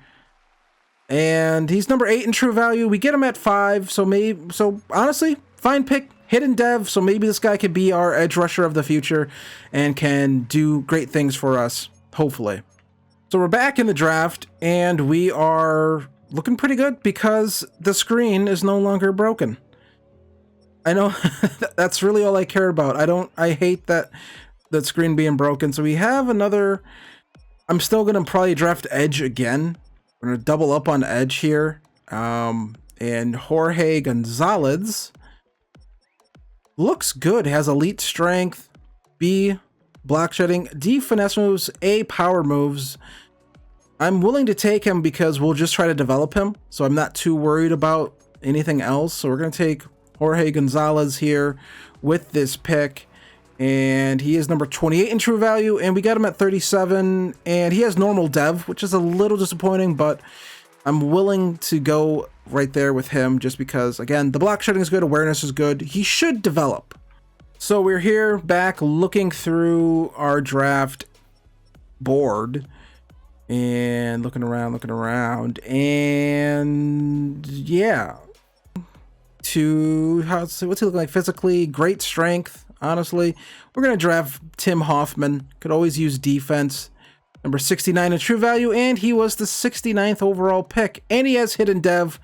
[SPEAKER 1] And he's number 8 in true value. We get him at 5, so honestly, fine pick, hidden dev, so maybe this guy could be our edge rusher of the future and can do great things for us, hopefully. So we're back in the draft, and we are looking pretty good because the screen is no longer broken. I know that's really all I care about. I hate that screen being broken. So we have another. I'm still gonna probably draft edge again. We're gonna double up on edge here. And Jorge Gonzalez looks good. Has elite strength, B block shedding, D finesse moves, A power moves. I'm willing to take him because we'll just try to develop him, so I'm not too worried about anything else. So we're gonna take Jorge Gonzalez here with this pick. And he is number 28 in true value, and we got him at 37, and he has normal dev, which is a little disappointing, but I'm willing to go right there with him just because, again, the block shedding is good, awareness is good. He should develop. So we're here back looking through our draft board and looking around, and yeah. What's he looking like physically? Great strength, honestly. We're going to draft Tim Hoffman. Could always use defense. Number 69 in true value, and he was the 69th overall pick. And he has hidden dev.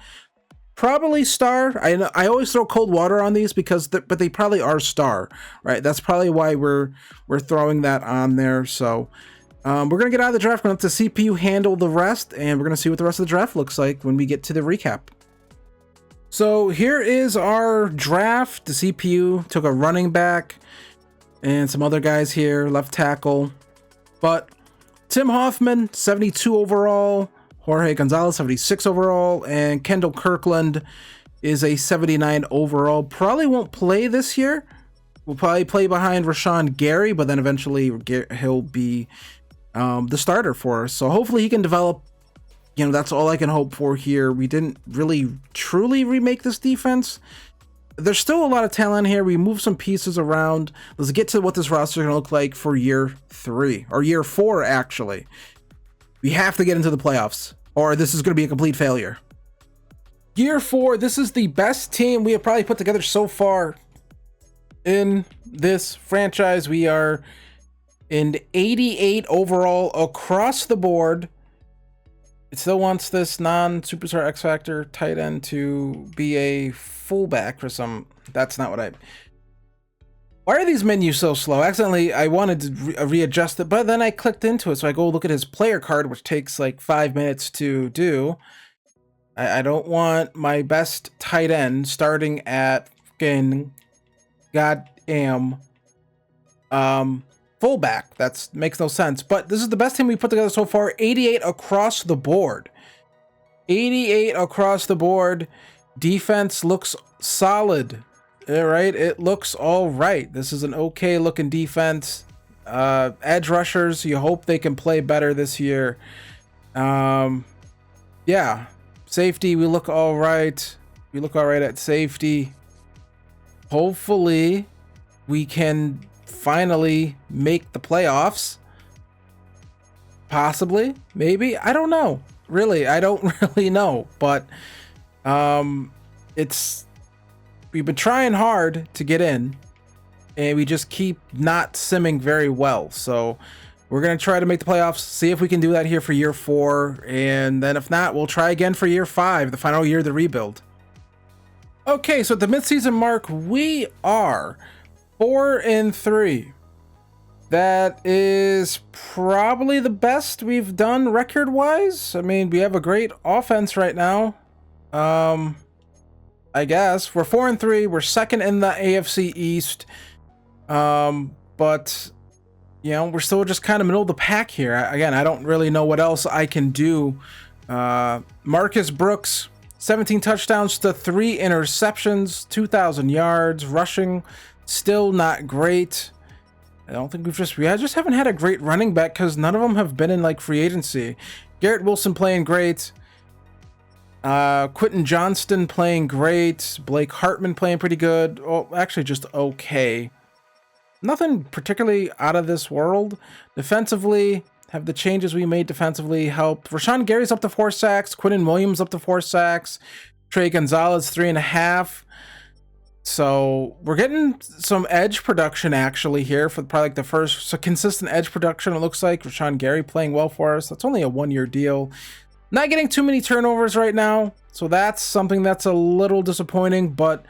[SPEAKER 1] Probably star. I always throw cold water on these because but they probably are star, right? That's probably why we're throwing that on there. So we're going to get out of the draft. We're going to let the CPU handle the rest, and we're going to see what the rest of the draft looks like when we get to the recap. So here is our draft. The CPU took a running back and some other guys here, left tackle. But Tim Hoffman, 72 overall. Jorge Gonzalez, 76 overall. And Kendall Kirkland is a 79 overall. Probably won't play this year. We'll probably play behind Rashawn Gary, but then eventually he'll be the starter for us. So hopefully he can develop. You know, that's all I can hope for here. We didn't really truly remake this defense. There's still a lot of talent here. We moved some pieces around. Let's get to what this roster is going to look like for year 3 or year 4, actually. We have to get into the playoffs or this is going to be a complete failure. Year 4, this is the best team we have probably put together so far in this franchise. We are in 88 overall across the board. It still wants this non-superstar X Factor tight end to be a fullback for some. That's not what I. Why are these menus so slow? Accidentally, I wanted to readjust it, but then I clicked into it. So I go look at his player card, which takes like 5 minutes to do. I don't want my best tight end starting at fucking goddamn fullback. That makes no sense, but this is the best team we put together so far. 88 across the board. 88 across the board. Defense looks solid. All right, it looks all right. This is an okay looking defense. Edge rushers, you hope they can play better this year. Yeah, safety, we look all right. We look all right at safety. Hopefully we can finally make the playoffs. Possibly, maybe, I don't know. Really, I don't really know, but we've been trying hard to get in and we just keep not simming very well. So we're going to try to make the playoffs, see if we can do that here for year 4, and then if not, we'll try again for year 5, the final year of the rebuild. Okay, so at the midseason mark, we are 4-3. That is probably the best we've done record-wise. I mean, we have a great offense right now. I guess we're 4-3. We're second in the AFC East. But you know, we're still just kind of middle of the pack here. Again, I don't really know what else I can do. Marcus Brooks, 17 touchdowns to 3 interceptions, 2,000 yards, rushing. Still not great. I don't think we just haven't had a great running back because none of them have been in like free agency. Garrett Wilson playing great. Quentin Johnston playing great. Blake Hartman playing pretty good. Oh, actually just okay. Nothing particularly out of this world. Defensively, have the changes we made defensively helped. Rashawn Gary's up to 4 sacks. Quinton Williams up to 4 sacks. Trey Gonzalez 3.5. So we're getting some edge production actually here for probably like the first consistent edge production. It looks like Rashawn Gary playing well for us. That's only a 1-year deal. Not getting too many turnovers right now, so that's something that's a little disappointing. But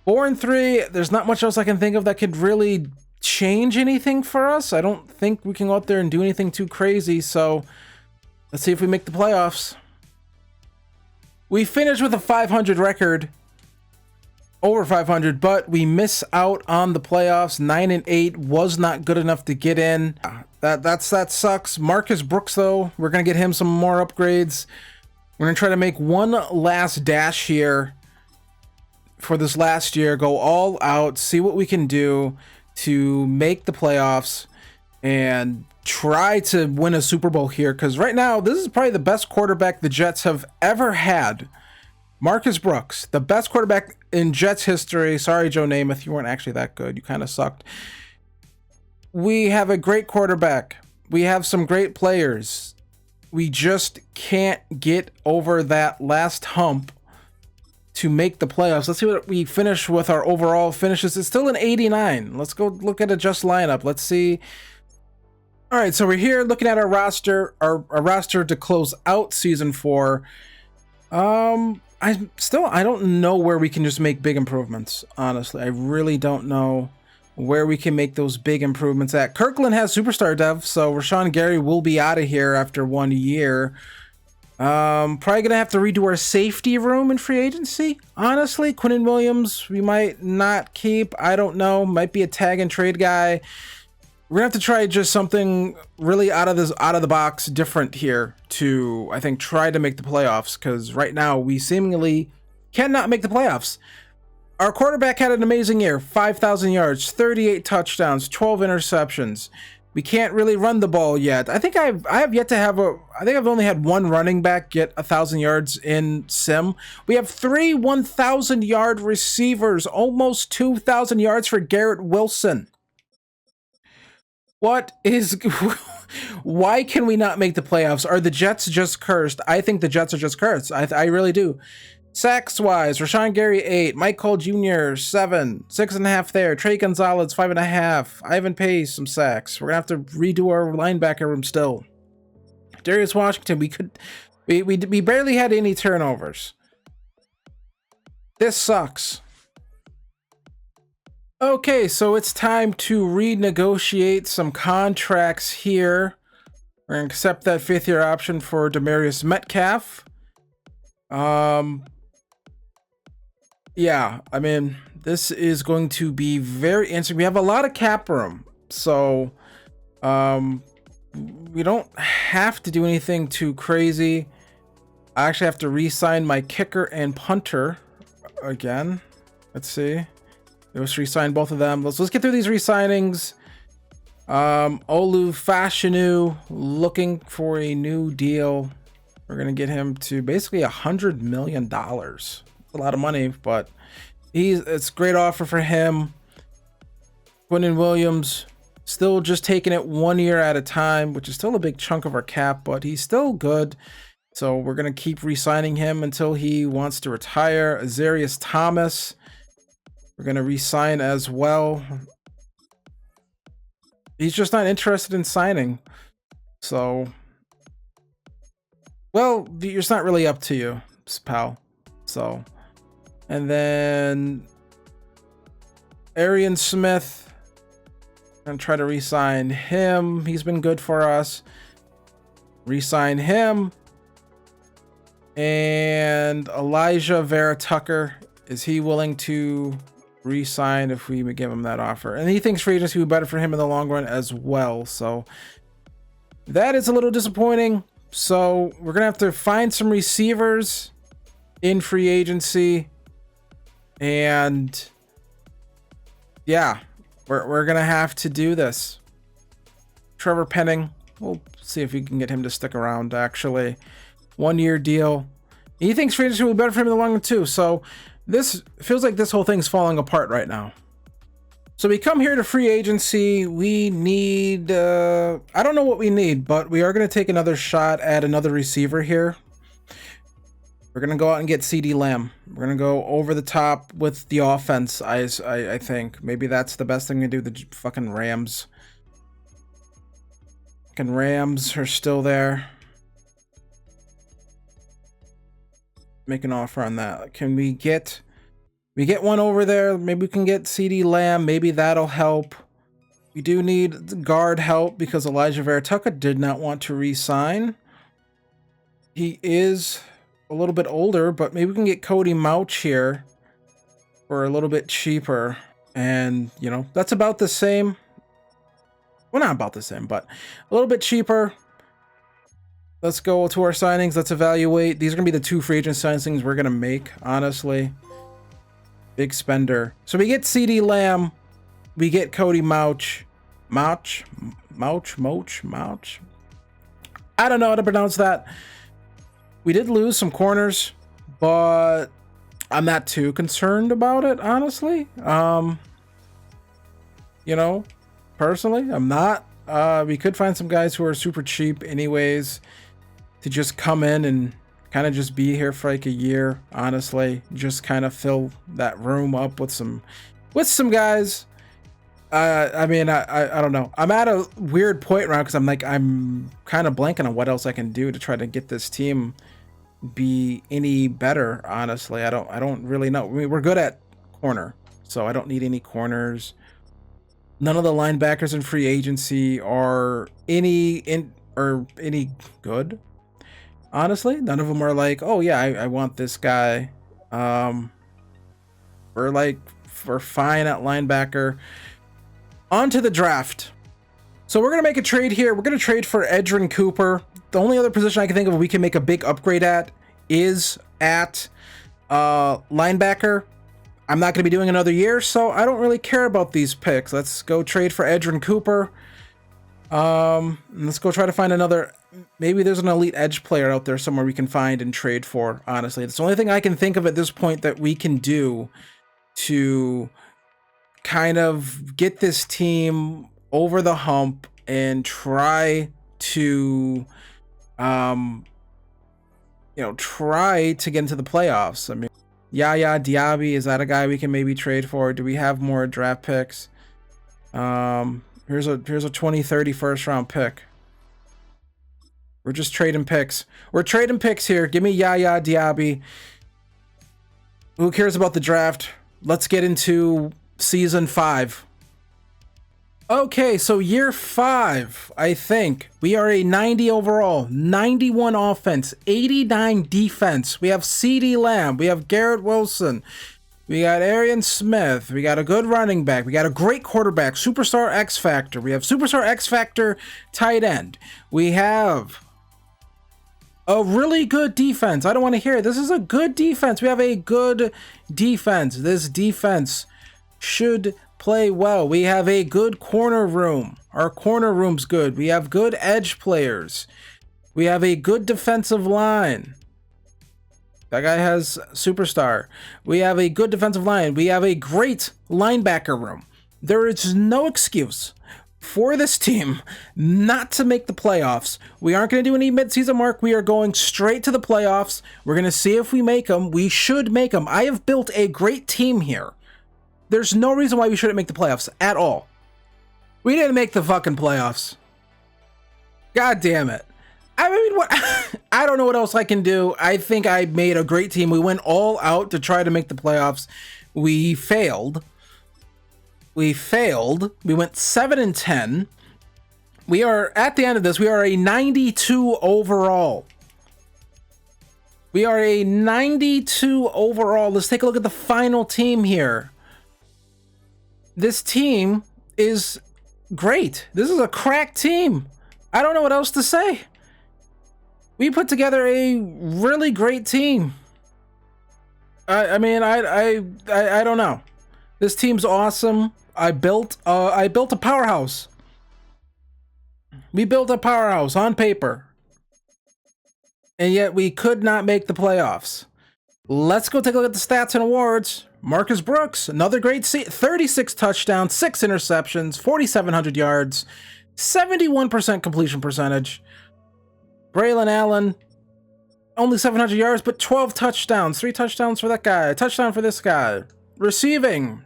[SPEAKER 1] 4-3, there's not much else I can think of that could really change anything for us. I don't think we can go out there and do anything too crazy. So let's see if we make the playoffs. We finished with a 500 record. Over 500, but we miss out on the playoffs. 9-8 was not good enough to get in. That sucks. Marcus Brooks, though, we're gonna get him some more upgrades. We're gonna try to make one last dash here for this last year. Go all out, see what we can do to make the playoffs, and try to win a Super Bowl here, because right now this is probably the best quarterback the Jets have ever had. Marcus Brooks, the best quarterback in Jets history. Sorry, Joe Namath, you weren't actually that good. You kind of sucked. We have a great quarterback. We have some great players. We just can't get over that last hump to make the playoffs. Let's see what we finish with. Our overall finishes. It's still an 89. Let's go look at a just lineup. Let's see. All right, so we're here looking at our roster, our roster to close out season 4. I don't know where we can just make big improvements. Honestly, I really don't know where we can make those big improvements at. Kirkland has superstar dev, so Rashawn Gary will be out of here after 1 year. Probably gonna have to redo our safety room in free agency. Honestly, Quinnen Williams we might not keep. I don't know. Might be a tag and trade guy. We're gonna have to try just something really out of the box different here to, I think, try to make the playoffs, because right now we seemingly cannot make the playoffs. Our quarterback had an amazing year, 5,000 yards, 38 touchdowns, 12 interceptions. We can't really run the ball yet. I think I have yet to have I think I've only had one running back get 1,000 yards in sim. We have 3 1,000-yard receivers, almost 2,000 yards for Garrett Wilson. Why can we not make the playoffs? Are the Jets just cursed? I think the Jets are just cursed. I really do. Sacks wise, Rashawn Gary 8, Mike Cole Jr. 7, 6.5 there. Trey Gonzalez 5.5. Ivan Pace some sacks. We're gonna have to redo our linebacker room still. Darius Washington, we barely had any turnovers. This sucks. Okay, so it's time to renegotiate some contracts here. We're gonna accept that 5th-year option for Demarius Metcalf. Yeah, I mean, this is going to be very interesting. We have a lot of cap room, so we don't have to do anything too crazy. I actually have to re-sign my kicker and punter again. Let's see. Let's re-sign both of them. Let's get through these re-signings. Olu Fashanu looking for a new deal. We're gonna get him to basically $100 million. It's a lot of money, but it's a great offer for him. Quinnen Williams still just taking it 1 year at a time, which is still a big chunk of our cap, but he's still good. So we're gonna keep re-signing him until he wants to retire. Azarius Thomas, we're gonna re-sign as well. He's just not interested in signing. So, well, it's not really up to you, pal. So, and then Arian Smith, I'm gonna try to re-sign him. He's been good for us. Re-sign him. And Elijah Vera Tucker, is he willing to re-sign if we give him that offer? And he thinks free agency would be better for him in the long run as well. So that is a little disappointing. So we're gonna have to find some receivers in free agency, and yeah, we're gonna have to do this. Trevor Penning, we'll see if we can get him to stick around. Actually, 1 year deal. He thinks free agency will be better for him in the long run too. So this feels like this whole thing's falling apart right now. So we come here to free agency. We need, I don't know what we need, but we are going to take another shot at another receiver here. We're going to go out and get CeeDee Lamb. We're going to go over the top with the offense, I think. Maybe that's the best thing to do. The fucking Rams. Fucking Rams are still there. Make an offer on that. Can we get one over there? Maybe we can get CeeDee Lamb. Maybe that'll help. We do need guard help because Elijah Vera Tucker did not want to re-sign. He is a little bit older, but maybe we can get Cody Mauch here for a little bit cheaper. And, you know, that's about the same. Well, not about the same, but a little bit cheaper. Let's go to our signings. Let's evaluate. These are going to be the 2 free agent signings we're going to make, honestly. Big spender. So we get CeeDee Lamb. We get Cody Mauch. Mouch. I don't know how to pronounce that. We did lose some corners, but I'm not too concerned about it, honestly. You know, personally, I'm not. We could find some guys who are super cheap anyways to just come in and kind of just be here for like a year, honestly. Just kind of fill that room up with some guys. I mean, I don't know. I'm at a weird point right now because I'm kind of blanking on what else I can do to try to get this team be any better. Honestly, I don't really know. I mean, we're good at corner, so I don't need any corners. None of the linebackers in free agency are any good. Honestly, none of them are like, oh yeah, I want this guy. We're fine at linebacker. On to the draft. So we're going to make a trade here. We're going to trade for Edgerrin Cooper. The only other position I can think of we can make a big upgrade at is at linebacker. I'm not going to be doing another year, so I don't really care about these picks. Let's go trade for Edgerrin Cooper. Let's go try to find another. Maybe there's an elite edge player out there somewhere we can find and trade for, honestly. It's the only thing I can think of at this point that we can do to kind of get this team over the hump and try to try to get into the playoffs. I mean, Yaya Diaby, is that a guy we can maybe trade for? Do we have more draft picks? Here's a 2030 first round pick. We're just trading picks. We're trading picks here. Give me Yaya Diaby. Who cares about the draft? Let's get into season 5. Okay, so year 5, I think. We are a 90 overall, 91 offense, 89 defense. We have CeeDee Lamb. We have Garrett Wilson. We got Arian Smith. We got a good running back. We got a great quarterback, Superstar X Factor. We have Superstar X Factor tight end. We have a really good defense. I don't want to hear it. This is a good defense. We have a good defense. This defense should play well. We have a good corner room. Our corner room's good. We have good edge players. We have a good defensive line. That guy has Superstar. We have a good defensive line. We have a great linebacker room. There is no excuse for this team not to make the playoffs. We aren't going to do any midseason mark. We are going straight to the playoffs. We're going to see if we make them. We should make them. I have built a great team here. There's no reason why we shouldn't make the playoffs at all. We didn't make the fucking playoffs. God damn it. I mean, what? I don't know what else I can do. I think I made a great team. We went all out to try to make the playoffs. We failed. We went 7-10. We are, at the end of this, we are a 92 overall. We are a 92 overall. Let's take a look at the final team here. This team is great. This is a crack team. I don't know what else to say. We put together a really great team. I don't know. This team's awesome. I built a powerhouse. We built a powerhouse on paper. And yet we could not make the playoffs. Let's go take a look at the stats and awards. Marcus Brooks, another great 36 touchdowns, 6 interceptions, 4,700 yards, 71% completion percentage. Braylon Allen, only 700 yards, but 12 touchdowns. 3 touchdowns for that guy. A touchdown for this guy. Receiving,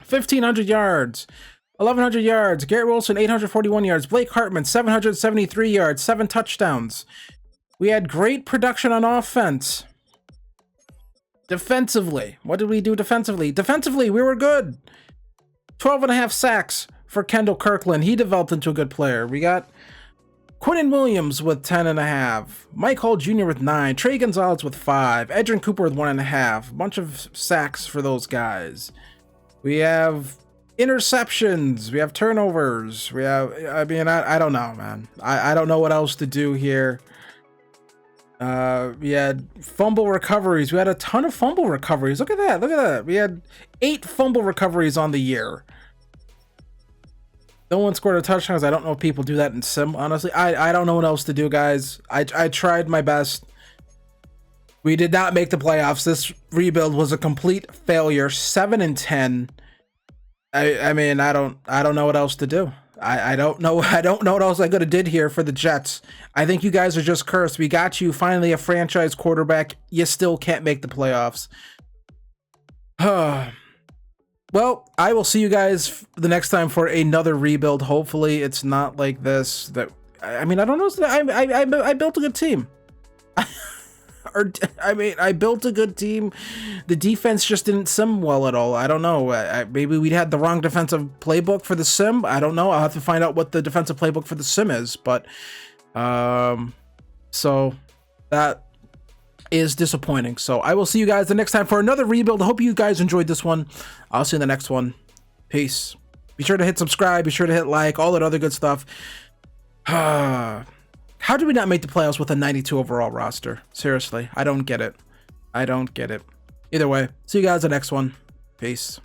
[SPEAKER 1] 1,500 yards, 1,100 yards. Garrett Wilson, 841 yards. Blake Hartman, 773 yards, 7 touchdowns. We had great production on offense. Defensively, what did we do defensively? Defensively, we were good. 12.5 sacks for Kendall Kirkland. He developed into a good player. We got Quinnen Williams with 10.5. Mike Hall Jr. with 9. Trey Gonzalez with 5. Edgerrin Cooper with 1.5. A bunch of sacks for those guys. We have interceptions. We have turnovers. We have, I don't know, man. I don't know what else to do here. We had fumble recoveries. We had a ton of fumble recoveries. Look at that. Look at that. We had 8 fumble recoveries on the year. No one scored a touchdown. I don't know if people do that in sim. Honestly, I don't know what else to do, guys. I tried my best. We did not make the playoffs. This rebuild was a complete failure. 7-10. I mean, I don't know what else to do. I don't know what else I could have did here for the Jets. I think you guys are just cursed. We got you finally a franchise quarterback. You still can't make the playoffs. Well, I will see you guys the next time for another rebuild. Hopefully, it's not like this. That I mean, I don't know. I built a good team. Or I mean, I built a good team. The defense just didn't sim well at all. I don't know. Maybe we had the wrong defensive playbook for the sim. I don't know. I'll have to find out what the defensive playbook for the sim is. But so that is disappointing. So I will see you guys the next time for another rebuild. I hope you guys enjoyed this one. I'll see you in the next one. Peace. Be sure to hit subscribe. Be sure to hit like, all that other good stuff. How did we not make the playoffs with a 92 overall roster? Seriously, I don't get it. I don't get it. Either way, see you guys in the next one. Peace.